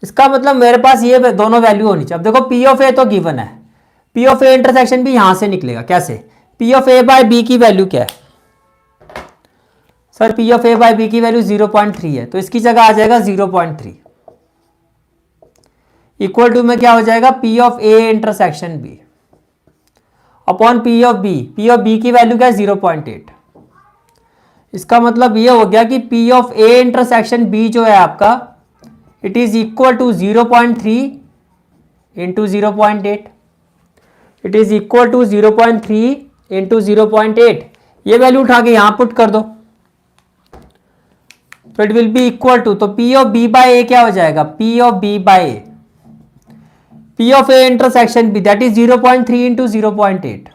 इसका मतलब मेरे पास ये दोनों वैल्यू होनी चाहिए। अब देखो P of A तो गिवन है, P of A intersection B यहाँ से निकलेगा कैसे, P of A by B की वैल्यू क्या है sir, P of A by B की वैल्यू 0.3 है तो इसकी जगह आ जाएगा 0.3 इक्वल टू में क्या हो जाएगा P of A intersection B upon P of B, P of B की वैल्यू क्या है 0.8। इसका मतलब ये हो गया कि P of A intersection B जो है आपका it is equal to 0.3 into 0.8, it is equal to 0.3 into 0.8। ये वैल्यू उठा के यहां पुट कर दो तो it will be equal to, तो P of B by A क्या हो जाएगा, P of B by A, P of A intersection B that is 0.3 into 0.8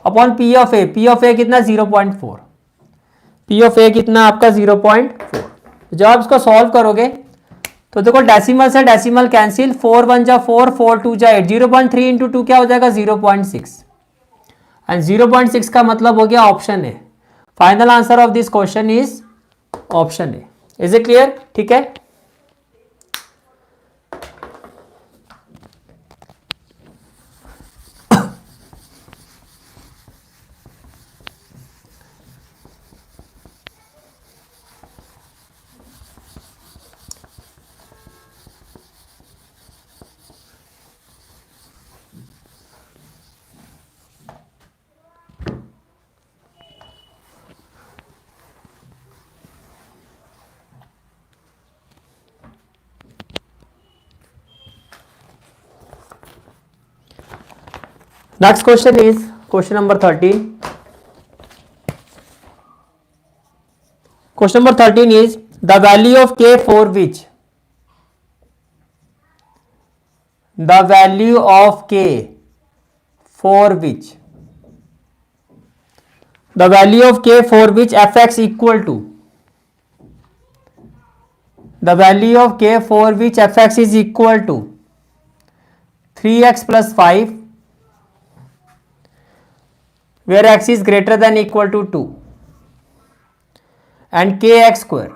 upon P of A, P of A कितना 0.4, P of A कितना आपका 0.4। जब आप इसको सॉल्व करोगे तो देखो डेसिमल से डेसिमल कैंसिल, 4 1 जा 4, 4 2 जा 8, 0.3 इंटू 2 क्या हो जाएगा 0.6 एंड 0.6 का मतलब हो गया option A. Final answer of this question is option A. Is it clear? ठीक है। Next question is question number 13. Question number 13 is the value of k for which the value of k for which the value of k for which fx equal to the value of k for which fx is equal to 3x plus 5 where x is greater than equal to 2 and kx square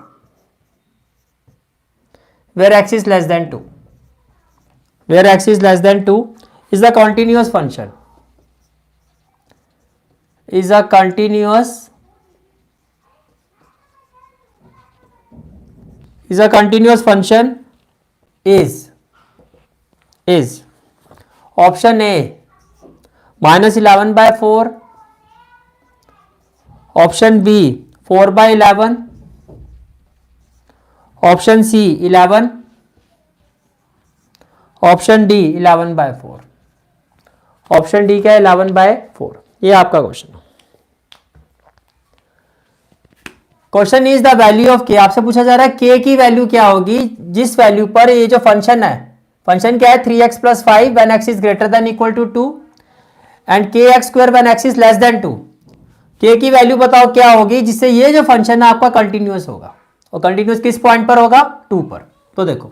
where x is less than 2, where x is less than 2 is a continuous function, is a continuous function is option A -11/4, option B 4/11, option C 11, option D 11/4। Option D क्या है 11/4। ये आपका क्वेश्चन है। Question is the value of K, आपसे पूछा जा रहा है के की वैल्यू क्या होगी जिस वैल्यू पर ये जो फंक्शन है, फंक्शन क्या है 3x plus 5 when x is greater than equal to 2 and kx square when x is less than 2। के की वैल्यू बताओ क्या होगी जिससे ये जो फंक्शन है आपका कंटिन्यूअस होगा, और कंटिन्यूअस किस पॉइंट पर होगा 2 पर। तो देखो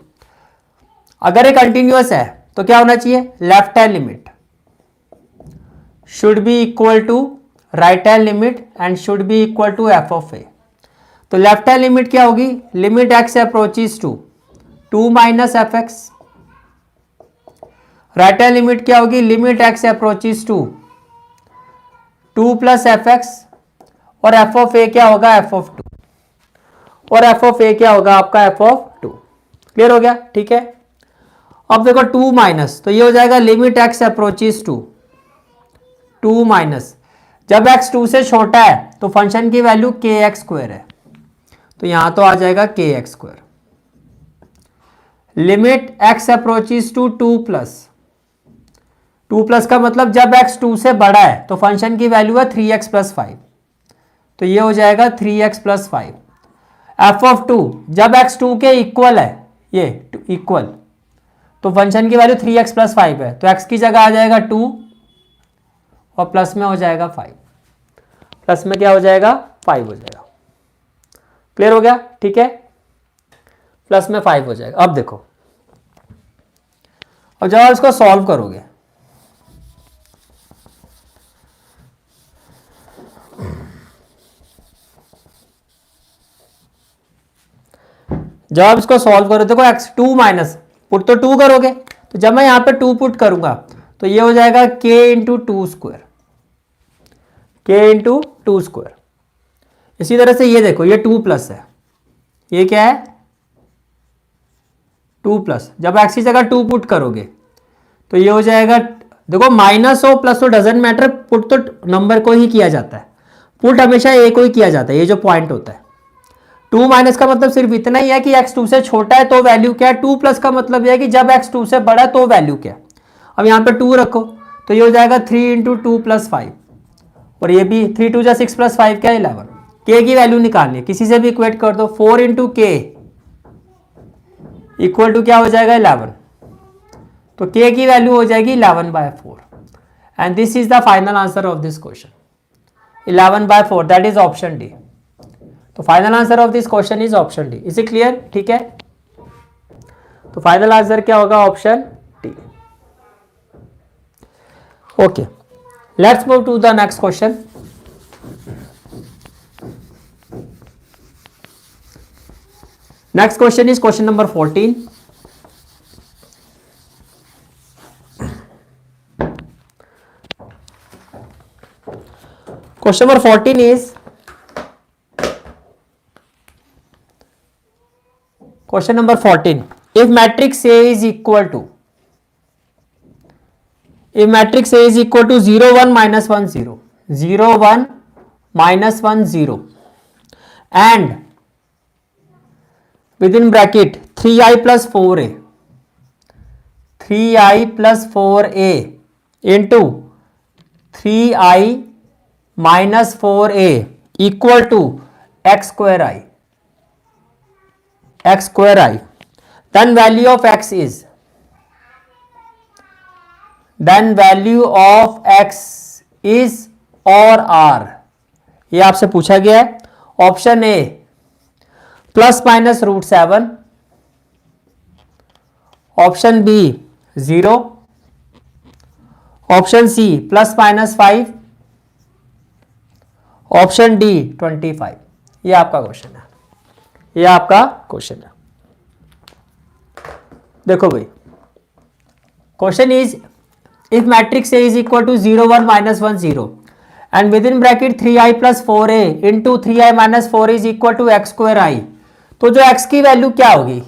अगर ये कंटिन्यूअस है तो क्या होना चाहिए, left hand limit should be equal to right hand limit and should be equal to f of a. तो लेफ्ट हैंड लिमिट क्या होगी, limit x approaches to 2 minus f x. Right hand limit क्या होगी, limit x approaches to 2 plus f x, और एफ ऑफ ए क्या होगा, एफ ऑफ 2, और एफ ऑफ ए क्या होगा आपका, एफ ऑफ 2। क्लियर हो गया, ठीक है। अब देखो 2 माइनस, तो ये हो जाएगा limit x approaches to 2 minus, जब x 2 से छोटा है तो फंक्शन की वैल्यू के एक्स स्क्वायर है, तो यहां तो आ जाएगा K X square. Limit x approaches to 2 plus, 2 plus का मतलब जब x 2 से बड़ा है तो फंक्शन की वैल्यू है 3x प्लस 5, तो ये हो जाएगा 3x प्लस 5। एफ ऑफ 2 जब x 2 के इक्वल है, ये इक्वल, तो फंक्शन की वैल्यू 3x प्लस 5 है, तो x की जगह आ जाएगा 2 और प्लस में हो जाएगा 5, प्लस में क्या हो जाएगा 5 हो जाएगा। क्लियर हो गया, ठीक है, प्लस में 5 हो जाएगा। अब देखो, अब जब आप इसको सॉल्व करोगे, जब आप इसको सॉल्व करो, देखो x 2 माइनस, पुट तो 2 करोगे, तो जब मैं यहां पे 2 पुट करूंगा तो ये हो जाएगा k into 2 square, k into 2 square. इसी तरह से ये देखो, ये 2 प्लस है, ये क्या है 2 प्लस, जब x की जगह 2 पुट करोगे तो ये हो जाएगा, देखो माइनस हो प्लस हो डजेंट मैटर, पुट तो नंबर को ही किया जाता है, पुट हमेशा ए को ही किया जाता है, ये जो पॉइंट होता है। 2 माइनस का मतलब सिर्फ इतना ही है कि x 2 से छोटा है तो वैल्यू क्या है, 2 प्लस का मतलब यह है कि जब x 2 से बड़ा है तो वैल्यू क्या है। अब यहाँ पे 2 रखो तो ये हो जाएगा 3 इंटू 2 प्लस 5, और ये भी 3 2 जा 6 प्लस 5 क्या है 11। k की वैल्यू निकालनी है, किसी से भी इक्वेट कर दो, 4 इंटू के इक्वल टू क्या हो जाएगा 11, तो k की वैल्यू हो जाएगी 11/4, and this is the final answer of this question, 11/4, that is option D. तो final answer of this question is option D. Is it clear, ठीक है, तो फाइनल आंसर क्या होगा, option D. Okay, let's move to the next question. Next question is question number 14। Question number 14 is, question number 14, if matrix A is equal to, if matrix A is equal to 0 1 minus 1 0 0 1 minus 1 0 and within bracket 3i plus 4a 3i plus 4a into 3i minus 4a equal to x square I, x square I, then value of x is, then value of x is or r, ये आपसे पूछा गया है। Option A plus minus √7, option B 0, option C plus minus 5, option D 25। ये आपका क्वेश्चन है, ये आपका क्वेश्चन है। देखो भाई, question is if matrix A is equal to 0 1 minus 1 0 and with in bracket 3i plus 4a into 3i minus 4 is equal to x square I, तो जो x की वैल्यू क्या होगी,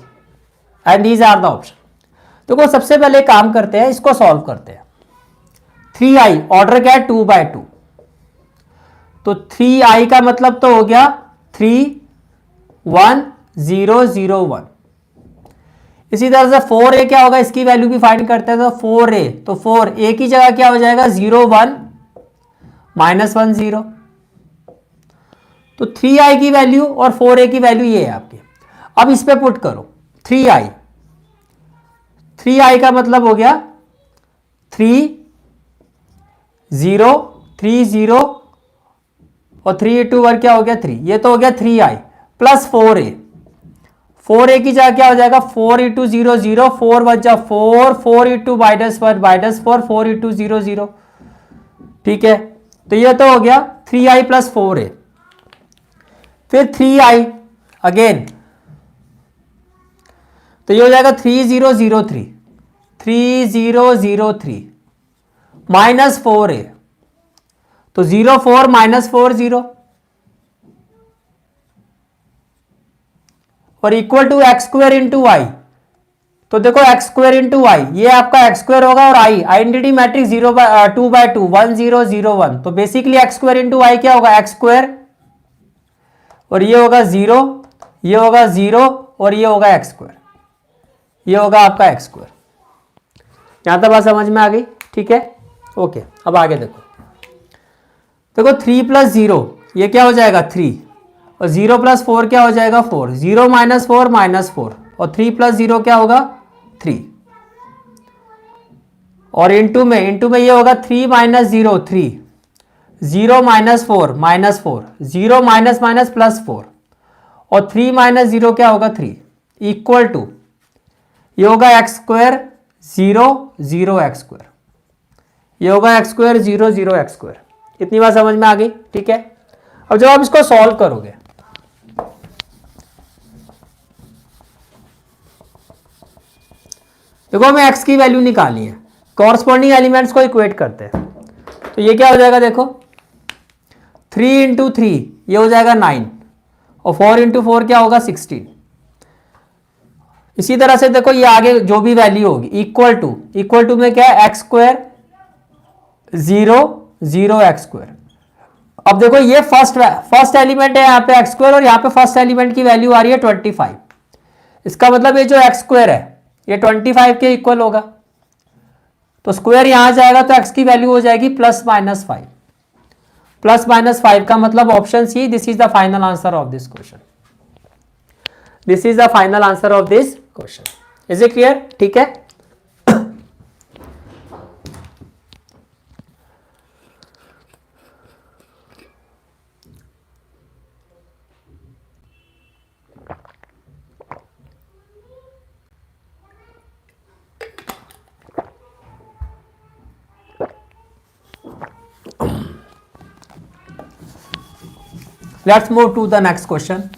and these are the option. देखो सबसे पहले काम करते हैं, इसको सॉल्व करते हैं। 3i ऑर्डर क्या है 2/2, तो 3i का मतलब तो हो गया 3 1 0 0 1। इसी तरह से 4a क्या होगा, इसकी वैल्यू भी फाइंड करते हैं, तो 4a, तो 4a की जगह क्या हो जाएगा 0 1 minus 1 0, तो 3i की वैल्यू और 4a की वैल्यू ये है आपकी। अब इस पे पुट करो 3i, 3i का मतलब हो गया 3 0 3 0 और 3 2 1 क्या हो गया 3, ये तो हो गया 3i प्लस 4a, 4a की जगह क्या हो जाएगा 4 इंटू 0 0, 4 बचा 4, 4 इंटू -1 -4, 4 इंटू 0 0। ठीक है, तो ये तो हो गया 3i प्लस 4a। फिर 3i अगेन, तो ये हो जाएगा 3003, 3003 माइनस 4a, तो 0 4 माइनस 4 0 और equal to x square into Y. तो देखो एक्स स्क्वायर इंटू वाई, ये आपका एक्स स्क्वायर होगा और आई आइडेंटिटी मैट्रिक्स 2/2 1 0 0 1, तो basically X square into Y क्या होगा एक्स स्क्वायर, और ये होगा 0, ये होगा 0 और ये होगा एक्स स्क्वायर, ये होगा आपका एक्स स्क्वायर। यहां तक बात समझ में आ गई? ठीक है, ओके। अब आगे देखो 3 प्लस 0 ये क्या हो जाएगा 3, और 0 प्लस 4 क्या हो जाएगा 4, 0 माइनस 4 -4, और 3 प्लस 0 क्या होगा 3, और इंटू में ये होगा 3 minus 0 3, 0 minus 4 -4, 0 minus minus plus 4, और 3 माइनस 0 क्या होगा 3, इक्वल टू ये होगा एक्स स्क्वायर 0 0 एक्स स्क्वायर, ये होगा एक्स स्क्वायर 0 0 एक्स स्क्वायर। इतनी बात समझ में आ गई? ठीक है, अब जब आप इसको सॉल्व करोगे, देखो हमें x की वैल्यू निकालनी है, कॉरस्पॉन्डिंग एलिमेंट्स को इक्वेट करते हैं। तो ये क्या हो जाएगा देखो 3 इंटू 3 ये हो जाएगा 9, और 4 इंटू 4 क्या होगा 16। इसी तरह से देखो ये आगे जो भी वैल्यू होगी इक्वल टू में क्या है एक्स स्क्वायर 0 0 एक्स स्क्वायर। अब देखो ये फर्स्ट एलिमेंट है यहाँ पे एक्स स्क्वायर, और यहाँ पे फर्स्ट एलिमेंट की वैल्यू आ रही है 25। इसका मतलब ये जो एक्स स्क्वायर है ये 25 के इक्वल होगा, तो स्क्वायर यहां जाएगा तो एक्स की वैल्यू हो जाएगी +-5। +-5 का मतलब option C, this is the final answer of this question. This is the final answer of this question. Is it clear? ठीक है, let's move to the next question.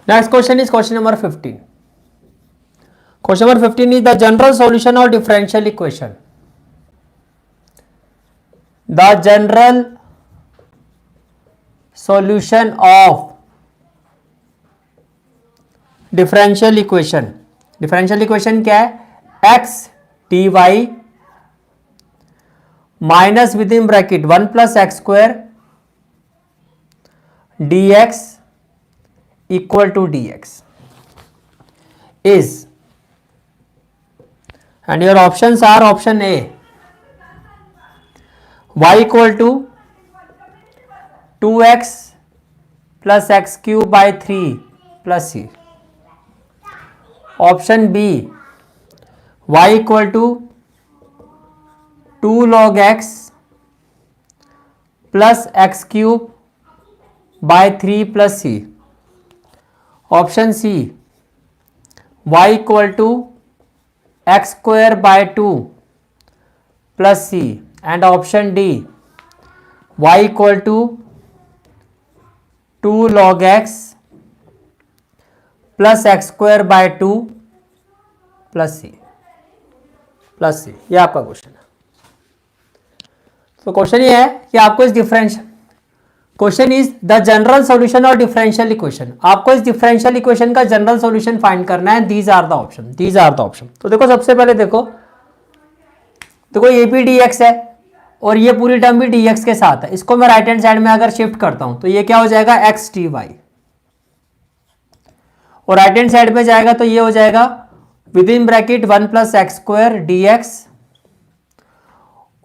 Next question is question number 15. Question number 15 is the general solution of differential equation. The general solution of differential equation. Differential equation क्या है? x dy minus with in bracket 1 plus x square dx equal to dx is, and your options are option A y equal to 2x plus x cube by 3 plus c, option B y equal to 2 log x plus x cube by 3 plus c, option C y equal to x square by 2 plus C, and option D y equal to 2 log x plus x square by 2 plus सी ये आपका क्वेश्चन है। तो क्वेश्चन ये है कि आपको इस differential question is the general solution और डिफरेंशियल इक्वेशन, आपको इस डिफरेंशियल इक्वेशन का जनरल सॉल्यूशन फाइंड करना है। These are the option. तो देखो सबसे पहले देखो ए बी डी एक्स है, और ये पूरी टर्म भी dx के साथ है। इसको मैं राइट हैंड साइड में अगर शिफ्ट करता हूं तो ये क्या हो जाएगा x dy, और राइट हैंड साइड में जाएगा तो ये हो जाएगा with in bracket 1 plus x square D x,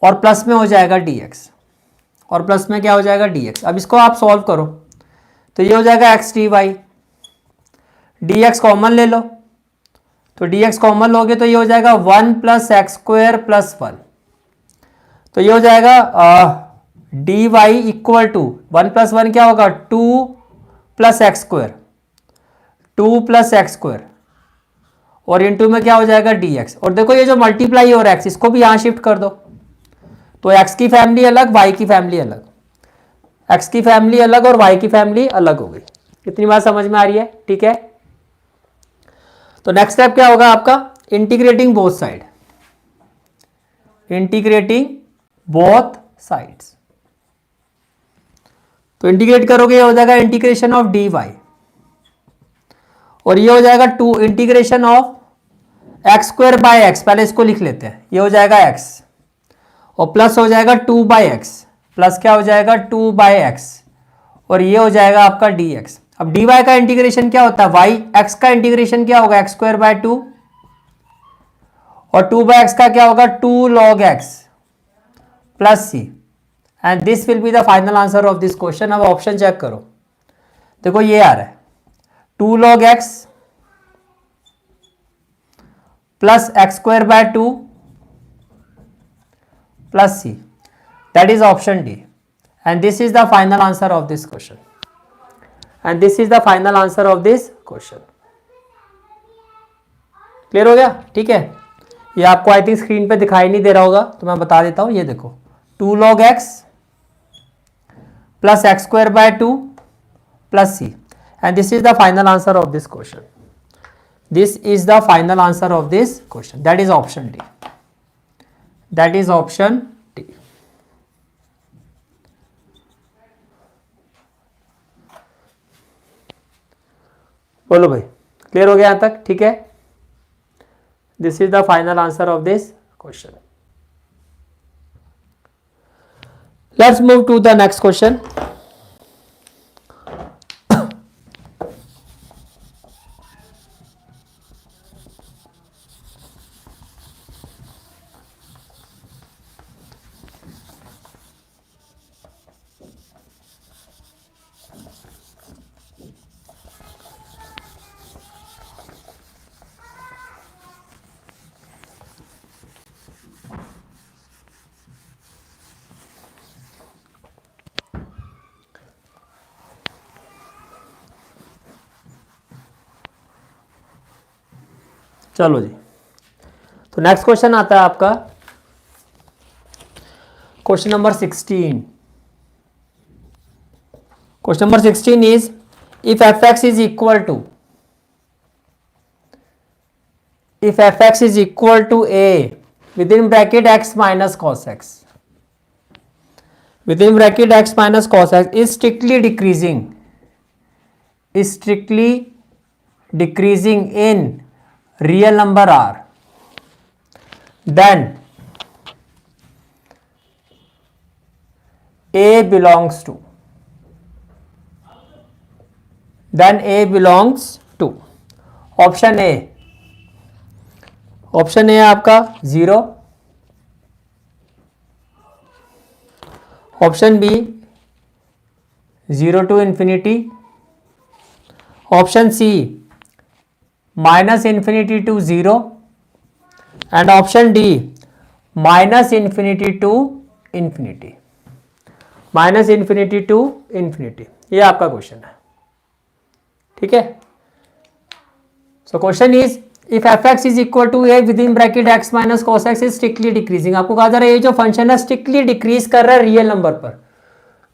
और प्लस में हो जाएगा dx, और प्लस में क्या हो जाएगा dx। अब इसको आप सॉल्व करो तो ये हो जाएगा x dy, dx कॉमन ले लो तो dx कॉमन लोगे तो ये हो जाएगा 1 प्लस एक्स स्क्वायर प्लस 1, तो ये हो जाएगा dy इक्वल टू 1 प्लस 1 क्या होगा 2 plus x square, 2 plus x square, और इनटू में क्या हो जाएगा dx। और देखो ये जो मल्टीप्लाई हो रहा है x, इसको भी यहां शिफ्ट कर दो तो x की फैमिली अलग, y की फैमिली अलग, x की फैमिली अलग और y की फैमिली अलग हो गई। कितनी बात समझ में आ रही है? ठीक है, तो नेक्स्ट स्टेप क्या होगा आपका integrating both side, integrating both sides. तो इंटीग्रेट करोगे ये हो जाएगा इंटीग्रेशन ऑफ dy, और ये हो जाएगा 2 integration of x square bye x, पहले इसको लिख लेते हैं, ये हो जाएगा x, और प्लस हो जाएगा 2 बाई एक्स, प्लस क्या हो जाएगा 2 बाई एक्स, और ये हो जाएगा आपका dx। अब dy का इंटीग्रेशन क्या होता है y, x का इंटीग्रेशन क्या होगा एक्स स्क्वायर बाय 2, और 2 बाई एक्स का क्या होगा 2 log x plus c, and this will be the final answer of this question. अब ऑप्शन चेक करो, देखो ये आ रहा है 2 log x plus x square by 2 plus c, that is option D, and this is the final answer of this question, and this is the final answer of this question। Clear हो गया? ठीक है, ये आपको आई थिंक स्क्रीन पे दिखाई नहीं दे रहा होगा तो मैं बता देता हूं, ये देखो 2 log x plus x square by 2 plus c, and this is the final answer of this question, this is the final answer of this question, that is option D, that is option D। बोलो भाई, क्लियर हो गया यहां तक? ठीक है, this is the final answer of this question. Let's move to the next question. चलो जी, तो नेक्स्ट क्वेश्चन आता है आपका question number 16। Question number 16 is if fx is equal to, if fx is equal to a within bracket x minus cos x, within bracket x minus cos x is strictly decreasing, is strictly decreasing in real number r, then a belongs to, then a belongs to option A, option A आपका 0, option B 0 to infinity, option C minus infinity to 0, and option D minus infinity to infinity, minus infinity to infinity. ये आपका क्वेश्चन है, ठीक है। So question is if F x is equal to A with in bracket X minus cos X is strictly decreasing. आपको कहा जा रहा है ये जो फंक्शन है स्ट्रिक्टली डिक्रीज कर रहा है रियल नंबर पर,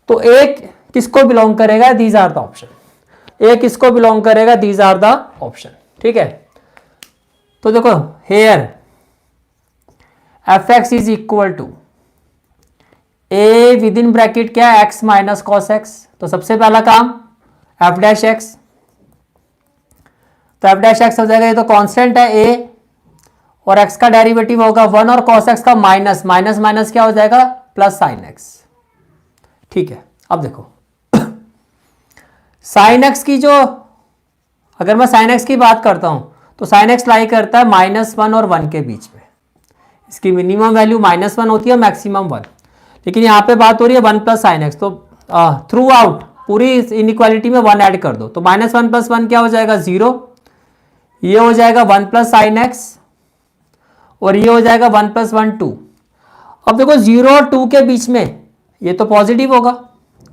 तो एक किसको बिलोंग करेगा? These are the option. एक किसको बिलोंग करेगा? दीज आर द ऑप्शन, ठीक है। तो देखो here F x is equal to A with in bracket क्या है? X minus cos X. तो सबसे पहला काम एफ डैश एक्स, तो एफ डैश एक्स हो जाएगा, ये तो कांस्टेंट है ए, और एक्स का डेरिवेटिव होगा 1 और कॉस एक्स का माइनस, माइनस माइनस क्या हो जाएगा? Plus sine x. ठीक है, अब देखो साइन एक्स की जो, अगर मैं साइन एक्स की बात करता हूं तो साइन एक्स लाई करता है -1 और 1 के बीच में। इसकी मिनिमम वैल्यू -1 होती है, मैक्सिमम 1। लेकिन यहां पे बात हो रही है 1 प्लस साइन एक्स, तो थ्रू आउट पूरी इनइक्वालिटी में 1 ऐड कर दो, तो -1 प्लस 1 क्या हो जाएगा 0, ये हो जाएगा 1 प्लस साइन एक्स, और ये हो जाएगा 1 प्लस 1 2। अब देखो 0 और 2 के बीच में ये तो पॉजिटिव होगा,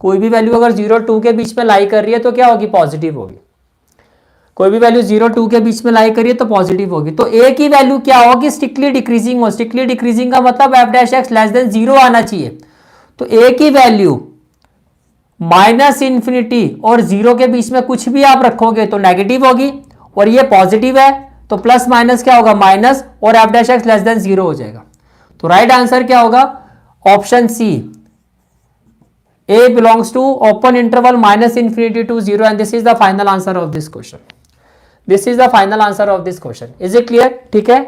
कोई भी वैल्यू अगर 0 और 2 के बीच में लाई कर रही है तो क्या होगी, पॉजिटिव होगी। कोई भी वैल्यू 0 2 के बीच में लाई करिए तो पॉजिटिव होगी। तो ए की वैल्यू क्या होगी, स्ट्रिक्टली डिक्रीजिंग हो। स्ट्रिक्टली डिक्रीजिंग का मतलब F dash X less than 0 आना चाहिए। तो ए की वैल्यू -∞ और 0 के बीच में कुछ भी आप रखोगे तो नेगेटिव होगी, और ये पॉजिटिव है तो प्लस माइनस क्या होगा, माइनस, और F dash X less than 0 हो जाएगा। तो राइट आंसर क्या होगा, option C, A belongs to open interval -∞ to 0, and this is the final answer of this question. This is the final answer of this question. Is it clear? ठीक है,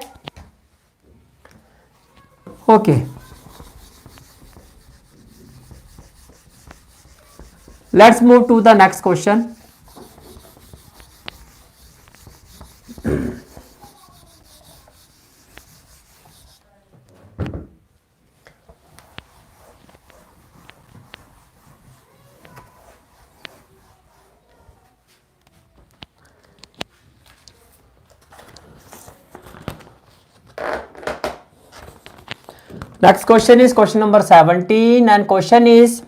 okay. Let's move to the next question. Next question is question number 17, and question is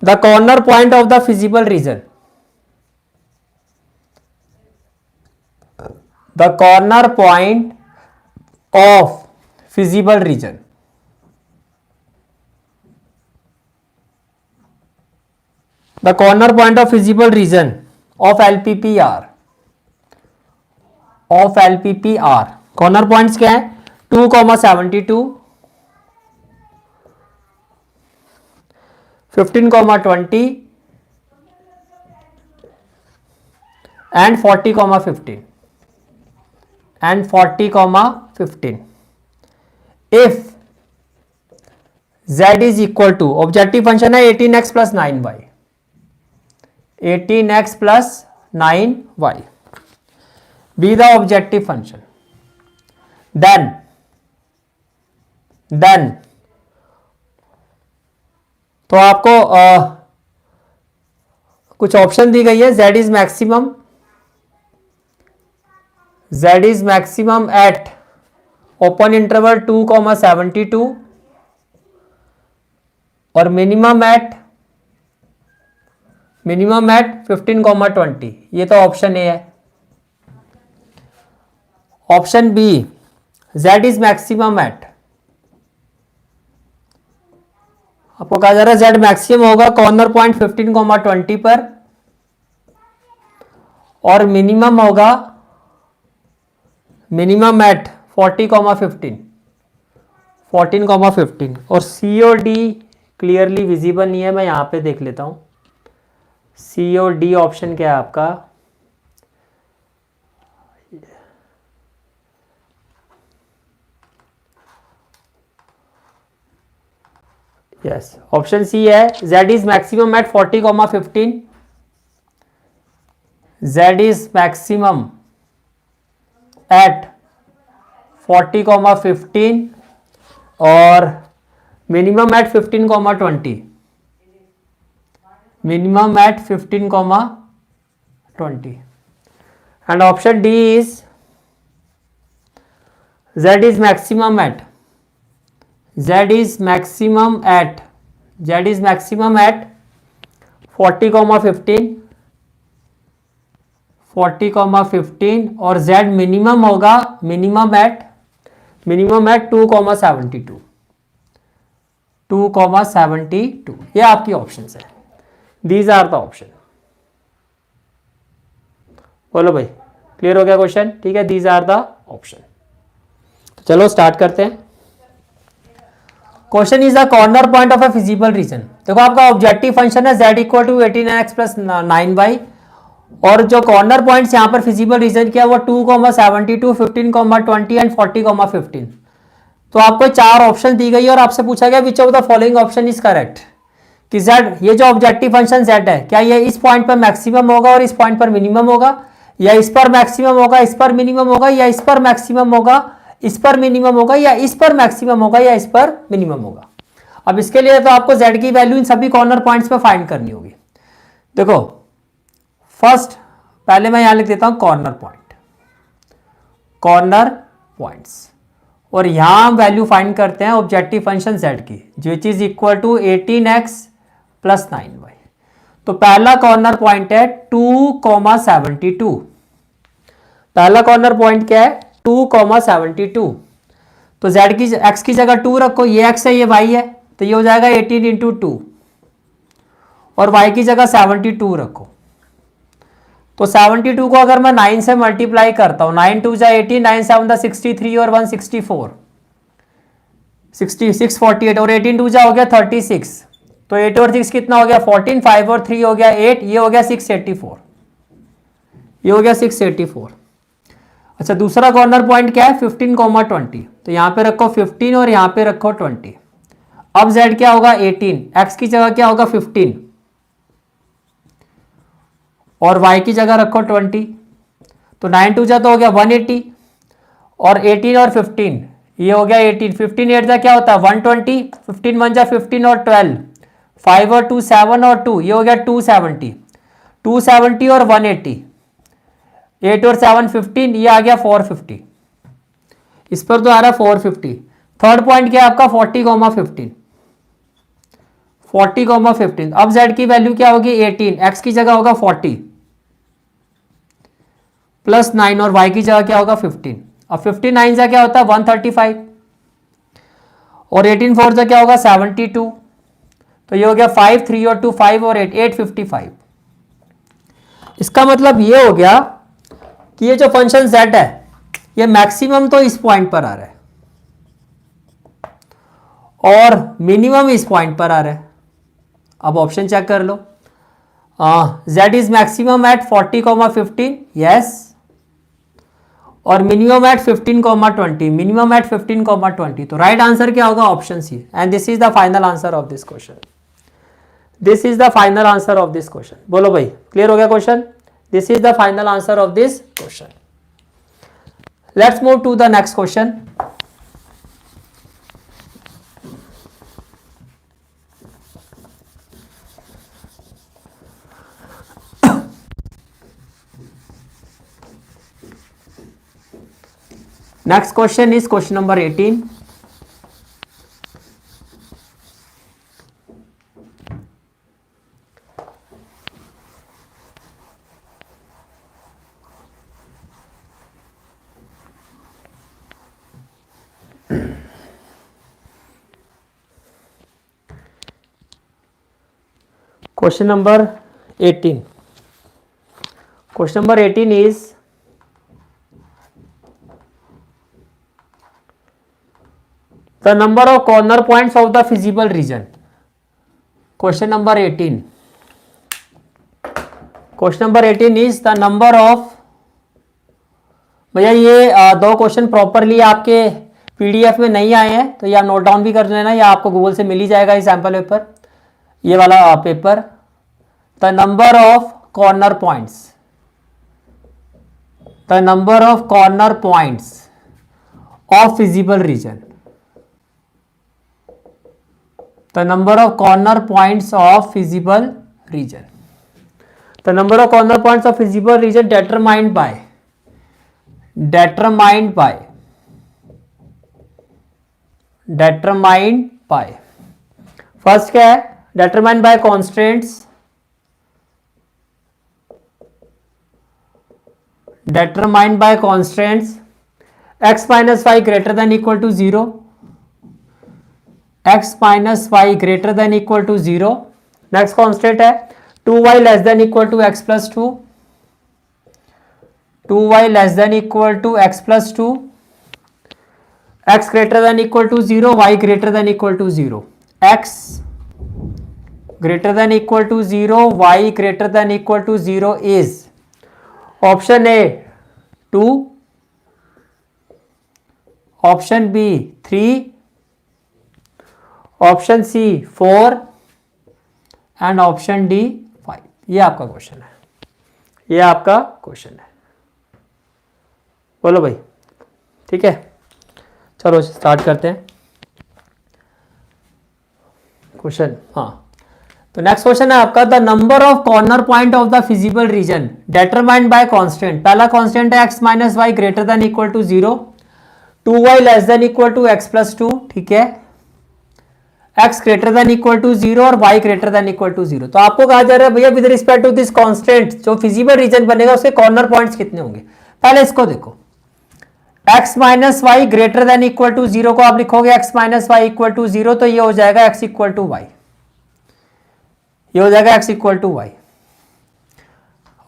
the corner point of the feasible region. The corner point of feasible region. The corner point of feasible region of LPPR. Of LPPR. Corner points क्या है, 2,72, 15,20 and 40,15 and 40,15. If z is equal to, objective function है 18x plus 9y, 18x plus 9y be the objective function, then तो आपको कुछ ऑप्शन दी गई है। z is maximum eight open interval 2,72 और मिनिमम एट 15,20। ये तो ऑप्शन ए है। Option B, z is maximum at, आपको कहा जा रहा है z मैक्सिमम होगा कॉर्नर पॉइंट 15,20 पर, और मिनिमम होगा मिनिमम एट 14,15 और सी और डी क्लियरली विजिबल नहीं है। मैं यहां पे देख लेता हूं सी और डी ऑप्शन क्या है आपका। यस, ऑप्शन सी है, z is maximum at 40,15, z is maximum at 40,15 और minimum at 15,20, minimum at 15,20, and option D is z is maximum at 40,15 और z मिनिमम होगा मिनिमम एट 2,72। ये आपकी ऑप्शंस है। These are the option. बोलो भाई, क्लियर हो गया क्वेश्चन? ठीक है, दीज आर द ऑप्शन। तो चलो स्टार्ट करते हैं। Question is the corner point of a feasible region. देखो आपका ऑब्जेक्टिव फंक्शन है z equal to 18x plus 9y, और जो कॉर्नर पॉइंट्स यहाँ पर फिजिबल रीजन किया वो 2,72, 15,20 एंड 40,15। तो आपको 4 ऑप्शन दी गई और आपसे पूछा गया which of the following option is correct, कि z, ये जो ऑब्जेक्टिव फंक्शन z है, क्या ये इस पॉइंट पर मैक्सिमम होगा और इस पॉइंट पर मिनिमम होगा, या इस पर मैक्सिमम होगा, इस पर मिनिमम होगा, या इस पर मैक्सिमम होगा, इस पर मिनिमम होगा, या इस पर मैक्सिमम होगा, या इस पर मिनिमम होगा। अब इसके लिए तो आपको z की वैल्यू इन सभी कॉर्नर पॉइंट्स पे फाइंड करनी होगी। देखो फर्स्ट, पहले मैं यहां लिख देता हूं कॉर्नर पॉइंट, कॉर्नर पॉइंट्स, और यहां हम वैल्यू फाइंड करते हैं ऑब्जेक्टिव फंक्शन z की, which is equal to 18x plus 9y। तो पहला कॉर्नर पॉइंट है 2,72। पहला कॉर्नर पॉइंट क्या है 2,72। तो z की x की जगह 2 रखो, ये x है ये y है, तो ये हो जाएगा 18 इंटू 2, और y की जगह 72 रखो। तो 72 को अगर मैं 9 से मल्टीप्लाई करता हूं, 9 2 जा 18, 9 7 63 और 164, 648, और 18 2 जा हो गया 36, तो 8 और 6 कितना हो गया 14, 5 और 3 हो गया 8, ये हो गया 684, ये हो गया 684। अच्छा दूसरा कॉर्नर पॉइंट क्या है 15,20, तो यहां पे रखो 15 और यहां पे रखो 20। अब z क्या होगा 18, x की जगह क्या होगा 15 और y की जगह रखो 20, तो 9 2 जा तो हो गया 180, और 18 और 15 ये हो गया 18, 15 8 जा क्या होता है 120, 15 1 जा 15 और 12, 5 और 2 7 और 2 ये हो गया 270, 270 और 180, 8 और 7 15, ये आ गया 450, इस पर तो आ रहा है 450। थर्ड पॉइंट क्या है आपका 40,15, 40,15। अब z की वैल्यू क्या होगी 18, x की जगह होगा 40 प्लस 9 और y की जगह क्या होगा 15। अब 59 जा क्या होता है 135, और 18 4 जा क्या होगा 72, तो ये हो गया 5 3 और 2 5 और 8 855। इसका मतलब ये हो गया कि ये जो फंक्शन z है ये मैक्सिमम तो इस पॉइंट पर आ रहा है और मिनिमम इस पॉइंट पर आ रहा है। अब ऑप्शन चेक कर लो, z is maximum at 40,15, yes, और मिनिमम एट 15,20, मिनिमम एट 15,20। तो राइट आंसर क्या होगा option C, and this is the final answer of this question, this is the final answer of this question. बोलो भाई क्लियर हो गया question, this is the final answer of this question. Let's move to the next question. Next question is question number 18. Question number 18. Question number 18 is the number of corner points of the feasible region. Question number 18. Question number 18 is the number of, भैया ये दो क्वेश्चन प्रॉपरली आपके पीडीएफ में नहीं आए हैं तो ये आप नोट डाउन भी कर लेना, या आपको गूगल से मिल ही जाएगा ये सैंपल पेपर, ये वाला paper. The number of corner points, the number of corner points of feasible region, the number of corner points of feasible region, the number of corner points of feasible region determined by first क्या है determined by constraints, x minus y greater than equal to 0, x minus y greater than equal to 0। Next constant है 2y less than equal to x plus 2, 2y less than equal to x plus 2, x greater than equal to 0, y greater than equal to 0, x greater than equal to 0, y greater than equal to 0 is option A 2, option B 3, option C 4 and option D 5। ये आपका क्वेश्चन है, ये आपका क्वेश्चन है। बोलो भाई, ठीक है, चलो स्टार्ट करते हैं क्वेश्चन। हाँ, तो नेक्स्ट क्वेश्चन है आपका, the number of corner point of the feasible region determined by constant. पहला कांस्टेंट है x minus Y greater than equal to 0, 2y less than equal to x plus 2, ठीक है, x greater than equal to 0 और y greater than equal to 0। तो आपको कहा जा रहा है भैया with respect to this constant जो फिजिबल रीजन बनेगा उसके कॉर्नर पॉइंट्स कितने होंगे। पहले इसको देखो, x minus Y greater than equal to 0 को आप लिखोगे x minus Y equal to 0, तो ये हो जाएगा x इक्वल टू वाई, ये हो जाएगा x इक्वल टू वाई।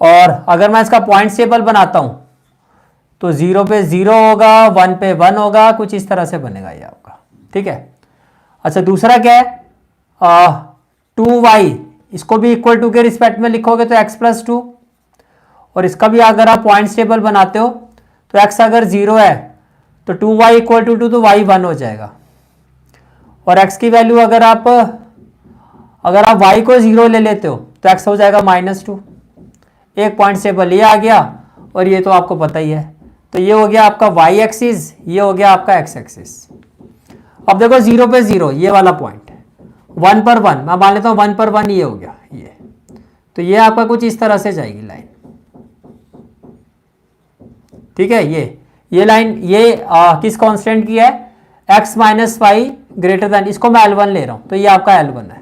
और अगर मैं इसका पॉइंट टेबल बनाता हूं तो 0 पे 0 होगा, 1 पे 1 होगा, कुछ इस तरह से बनेगा ये आपका, ठीक है। अच्छा, दूसरा क्या है, 2y, इसको भी इक्वल टू के रिस्पेक्ट में लिखोगे तो x प्लस 2, और इसका भी अगर आप पॉइंट टेबल बनाते हो तो x अगर 0 है तो 2y इक्वल टू 2, तो y 1 हो जाएगा। और x की वैल्यू अगर आप y को 0 ले लेते हो तो x हो जाएगा -2। एक पॉइंट टेबल ये आ गया, और ये तो आपको पता ही है, तो ये हो गया आपका y एक्सिस, ये हो गया आपका x एक्सिस। अब देखो 0 पे 0 ये वाला पॉइंट, 1 पर 1, मैं मान लेता हूँ 1 पर 1 ये हो गया ये, तो ये आपका कुछ इस तरह से जाएगी लाइन, ठीक है। ये लाइन ये किस कांस्टेंट की है, x minus Y greater than, इसको मैं L1 ले रहा हूं तो ये आपका L1 है।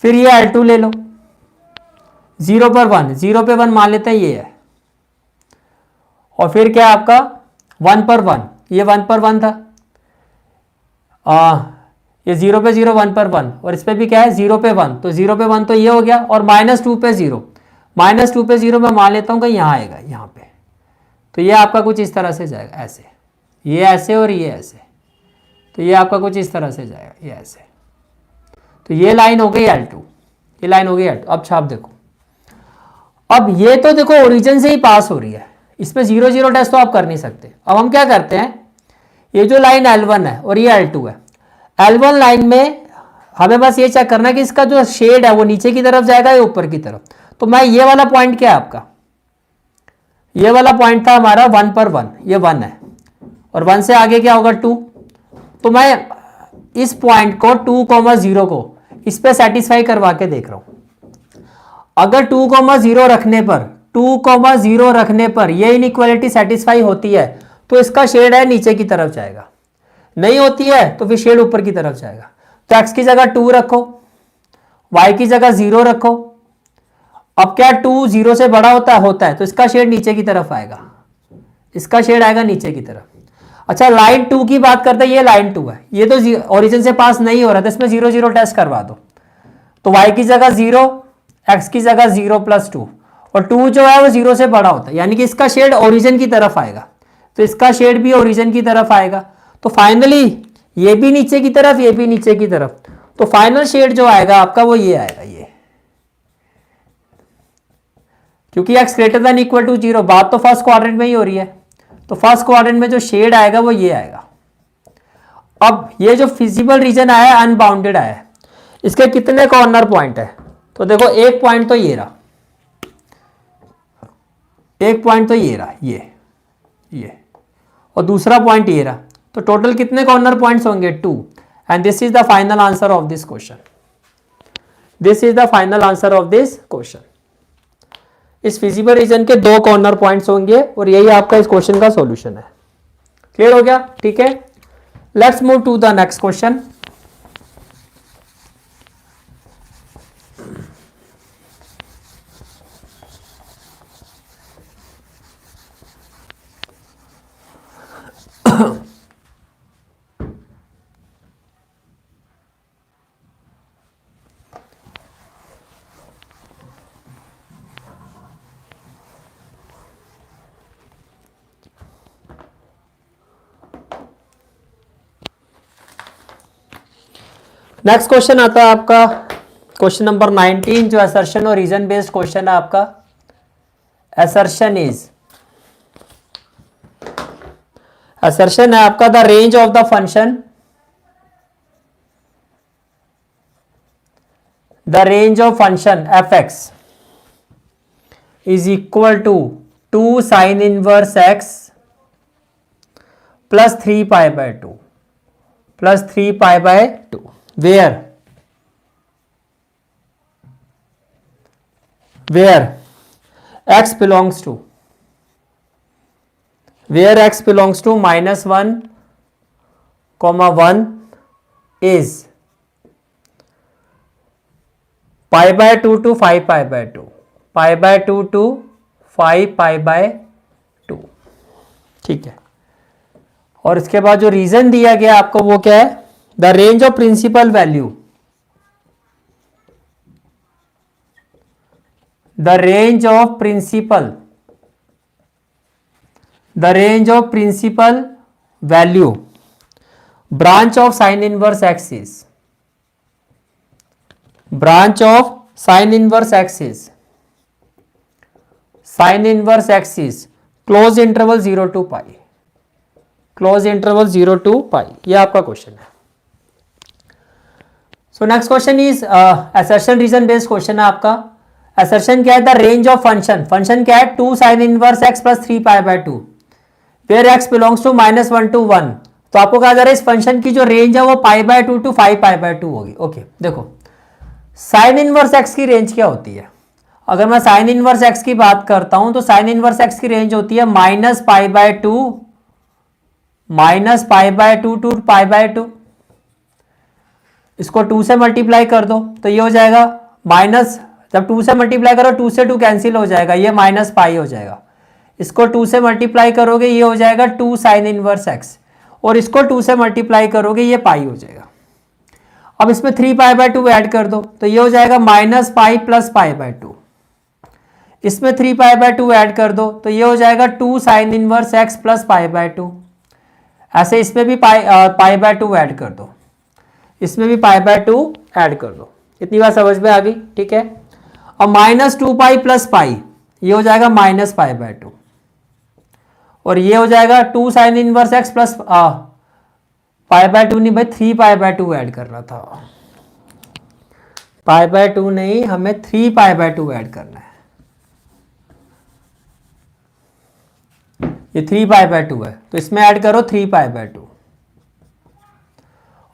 फिर ये L2 ले लो, 0 पर 1, 0 पे 1 मान लेते हैं ये है, और फिर क्या आपका 1 पर 1, ये 1 पर 1 था, ये 0 पे 0, 1 पर 1, और इस पे भी क्या है 0 पे 1, तो 0 पे 1 तो ये हो गया, और -2 पे 0, -2 पे 0 मैं मान लेता हूँ कि यहाँ आएगा यहाँ पे, तो ये आपका कुछ इस तरह से जाएगा ऐसे, ये ऐसे और ये ऐसे, तो ये आपका कुछ इस तरह से जाएगा ये ऐसे, तो ये लाइन हो गई L2, ये लाइन हो गई L2। अब छाप देखो, अब ये तो देखो ओरिजिन से ही पास हो रही है, इसमें 0 0 टेस्ट तो आप कर नहीं सकते। अब हम क्या करते हैं, ये जो लाइन L1 है और ये L2 है, L1 लाइन में हमें बस ये चेक करना है कि इसका जो शेड है वो नीचे की तरफ जाएगा या ऊपर की तरफ। तो मैं ये वाला पॉइंट क्या है आपका, ये वाला पॉइंट था हमारा 1 पर 1, ये 1 है, और 1 से आगे क्या होगा 2, तो मैं इस पॉइंट को 2,0 को इस पे सेटिस्फाई करवा के देख रहा हूं। अगर 2,0 रखने पर 2,0 रखने पर ये इनइक्वालिटी सेटिस्फाई होती है तो इसका शेड है नीचे की तरफ जाएगा, नहीं होती है तो फिर शेड ऊपर की तरफ जाएगा। तो x की जगह 2 रखो, y की जगह 0 रखो। अब क्या 2 0 से बड़ा होता है तो इसका शेड नीचे की तरफ आएगा, इसका शेड आएगा नीचे की तरफ। अच्छा, लाइन 2 की बात करते हैं, ये लाइन 2 है, ये तो ओरिजिन से पास नहीं हो रहा था, इसमें 0 0 टेस्ट करवा दो, तो y की जगह 0, x की जगह 0 प्लस 2, और 2 जो है वो 0 से बड़ा होता है, यानी कि इसका शेड ओरिजिन की तरफ आएगा, तो इसका शेड भी ओरिजिन की तरफ आएगा। तो फाइनली ये भी नीचे की तरफ, ये भी नीचे की तरफ, तो फाइनल शेड जो आएगा आपका वो ये आएगा ये, क्योंकि x greater than equal to 0, बात तो फर्स्ट क्वाड्रेंट में ही हो रही है, तो फर्स्ट क्वाड्रेंट में जो शेड आएगा वो ये आएगा। अब ये जो फिजिबल रीजन आया है अनबाउंडेड आया है, इसके कितने कॉर्नर पॉइंट है, तो देखो एक पॉइंट तो ये रहा, एक पॉइंट तो ये रहा ये, और दूसरा पॉइंट ये रहा, तो टोटल कितने कॉर्नर पॉइंट्स होंगे 2, and this is the final answer of this question, this is the final answer of this question. इस फिजिबल रीजन के 2 कॉर्नर पॉइंट्स होंगे और यही आपका इस क्वेश्चन का सॉल्यूशन है। क्लियर हो गया, ठीक है। Let's move to the next question. Next question आता है आपका क्वेश्चन नंबर 19, जो असर्शन और रीजन बेस्ड क्वेश्चन है आपका। असर्शन इज असर्शन है आपका the range of the function, the range of function F x is equal to 2 sine inverse X plus 3 pi by 2 plus 3 pi by 2 where x belongs to -1, 1 is pi by 2 to 5 pi by 2, pi by 2 to 5 pi by 2। ठीक है, और इसके बाद जो रीजन दिया गया आपको वो क्या है, the range of principal value, the range of principal value branch of sine inverse axis, branch of sin inverse axis close interval 0 to pi, close interval 0 to pi, ये आपका क्वेश्चन है। So next question is assertion reason based question है आपका। असर्शन क्या है, द रेंज ऑफ फंक्शन क्या है 2 sine inverse X plus 3 pi by 2 where X belongs to -1 to 1। तो आपको कहा जा रहा है इस फंक्शन की जो रेंज है वो पाई बाय 2 to 5 पाई बाय 2 होगी। ओके देखो साइन इनवर्स एक्स की रेंज क्या होती है, अगर मैं साइन इनवर्स एक्स की बात करता हूं तो साइन इनवर्स एक्स की रेंज होती है -π/2 टू π/2। इसको 2 से मल्टीप्लाई कर दो तो ये हो जाएगा माइनस, जब 2 से मल्टीप्लाई करो 2 से 2 कैंसिल हो जाएगा, ये -π हो जाएगा। इसको 2 से मल्टीप्लाई करोगे ये हो जाएगा 2 साइन इनवर्स एक्स, और इसको 2 से मल्टीप्लाई करोगे ये पाई हो जाएगा। अब इसमें 3 π/2 ऐड कर दो तो ये हो जाएगा -π प्लस π/2। इसमें 3 π/2 ऐड कर दो तो ये हो जाएगा 2 साइन इनवर्स एक्स प्लस π/2। ऐसे इसमें भी π/2 ऐड कर दो, इसमें भी π/2 ऐड कर दो। इतनी बात समझ में आ गई, ठीक है। अब -2π प्लस π ये हो जाएगा -π/2, और ये हो जाएगा 2 साइन इनवर्स एक्स प्लस π/2 नहीं भाई 3 π/2 ऐड करना था, π/2 नहीं हमें 3 π/2 ऐड करना है। ये 3 π/2 है तो इसमें ऐड करो 3 π/2,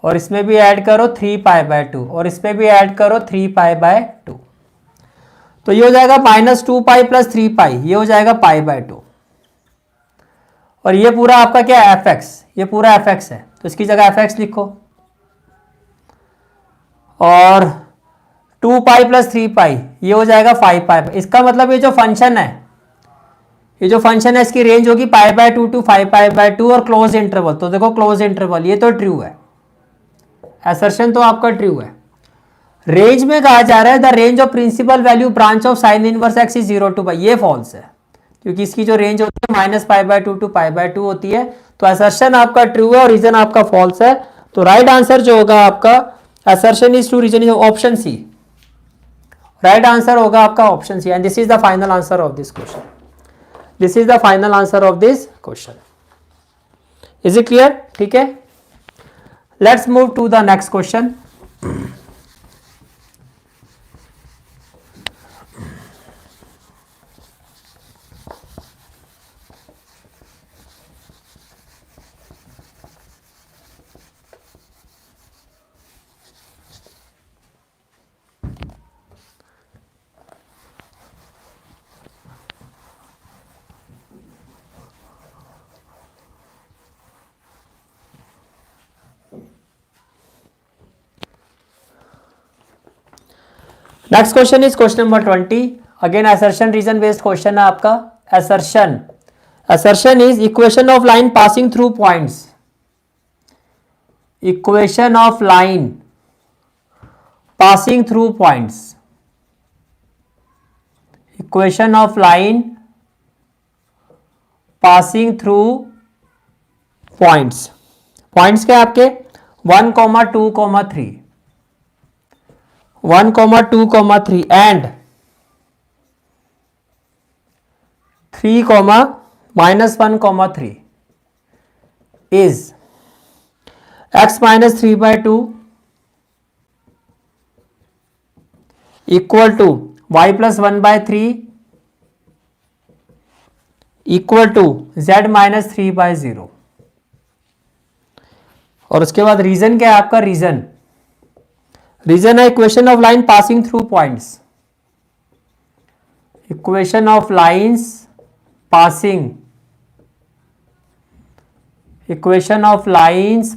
और इसमें भी ऐड करो 3 π/2, और इसमें भी ऐड करो 3 π/2। तो ये हो जाएगा -2π प्लस 3π, ये हो जाएगा π/2, और ये पूरा आपका क्या है fx, ये पूरा fx है तो इसकी जगह fx लिखो, और 2π प्लस 3π ये हो जाएगा 5π। इसका मतलब ये जो फंक्शन है, ये जो फंक्शन है इसकी रेंज होगी π/2 टू 5π/2 और क्लोज इंटरवल। तो देखो क्लोज इंटरवल ये तो ट्रू है, असर्शन तो आपका ट्रू है। रेंज में कहा जा रहा है the range of principal value branch of sine inverse X is 0 to π, ये फॉल्स है क्योंकि इसकी जो रेंज होती है -π/2 टू π/2 होती है। तो असर्शन आपका ट्रू है और रीजन आपका फॉल्स है। तो राइट आंसर जो होगा आपका assertion is true, reason is option C. Right answer होगा आपका option C, and this is the final answer of this question. This is the final answer of this question. Is it clear? ठीक है, let's move to the next question. Next question is question number 20। Again assertion reason based question है आपका। Assertion is equation of line passing through points, equation of line passing through points, equation of line passing through points. Points क्या आपके 1, 2, 3, 1, 2, 3 and 3, -1, 3 is x minus 3/2 equal to y plus 1/3 equal to z minus 3/0। और उसके बाद रीजन क्या है आपका? रीजन है equation of line passing through points. Equation of lines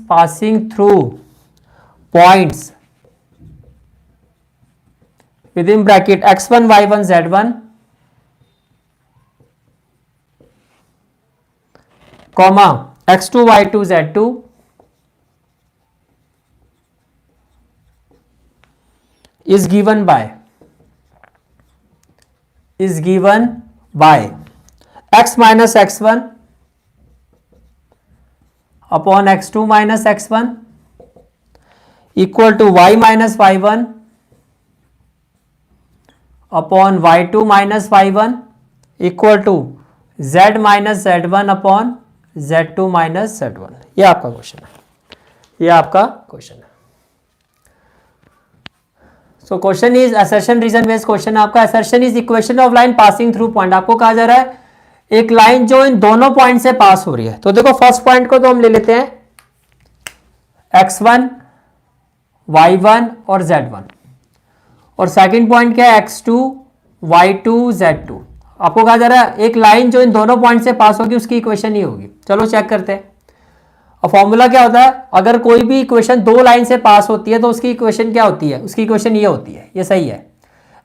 passing through points with in bracket x1 y1 z1 comma x2 y2 z2 is given by x minus x1 upon x2 minus x1 equal to y minus y1 upon y2 minus y1 equal to z minus z1 upon z2 minus z1। ये आपका क्वेश्चन है। So question is assertion reason based question. आपका assertion is equation of line passing through point. आपको कहा जा रहा है एक लाइन जो इन दोनों पॉइंट से पास हो रही है। तो देखो फर्स्ट पॉइंट को तो हम ले लेते हैं x1 y1 और z1, और सेकंड पॉइंट क्या है x2 y2 z2। आपको कहा जा रहा है एक लाइन जो इन दोनों पॉइंट से पास होगी उसकी इक्वेशन ही होगी। चलो चेक करते हैं। और फॉर्मूला क्या होता है? अगर कोई भी इक्वेशन दो लाइन से पास होती है तो उसकी इक्वेशन क्या होती है? उसकी इक्वेशन ये होती है, ये सही है,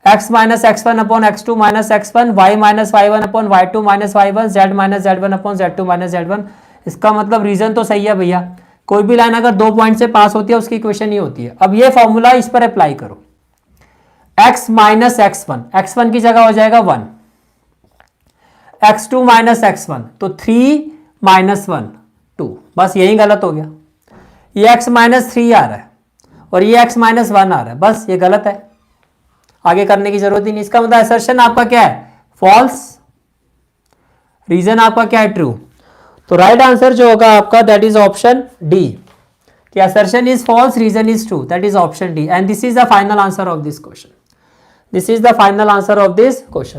x minus x1 upon x2 minus x1, y minus y1 upon y2 minus y1, z minus z1 upon z2 minus z1। इसका मतलब रीजन तो सही है भैया। कोई भी लाइन अगर दो पॉइंट से पास होती है उसकी इक्वेशन ये होती है। अब ये फॉर्मूला इस पर अप्लाई करो। x माइनस x1 की जगह हो जाएगा 1, x2 माइनस x1 तो 3 माइनस 1 2, बस यही गलत हो गया। ये x माइनस 3 आ रहा है और ये x माइनस 1 आ रहा है, बस ये गलत है, आगे करने की जरूरत ही नहीं। इसका मतलब असर्शन आपका क्या है? फॉल्स। रीजन आपका क्या है? ट्रू। तो राइट आंसर जो होगा आपका दैट इज ऑप्शन डी, कि assertion is false, reason is true, that is option D. And this is the final answer of this question. This is the final answer of this question.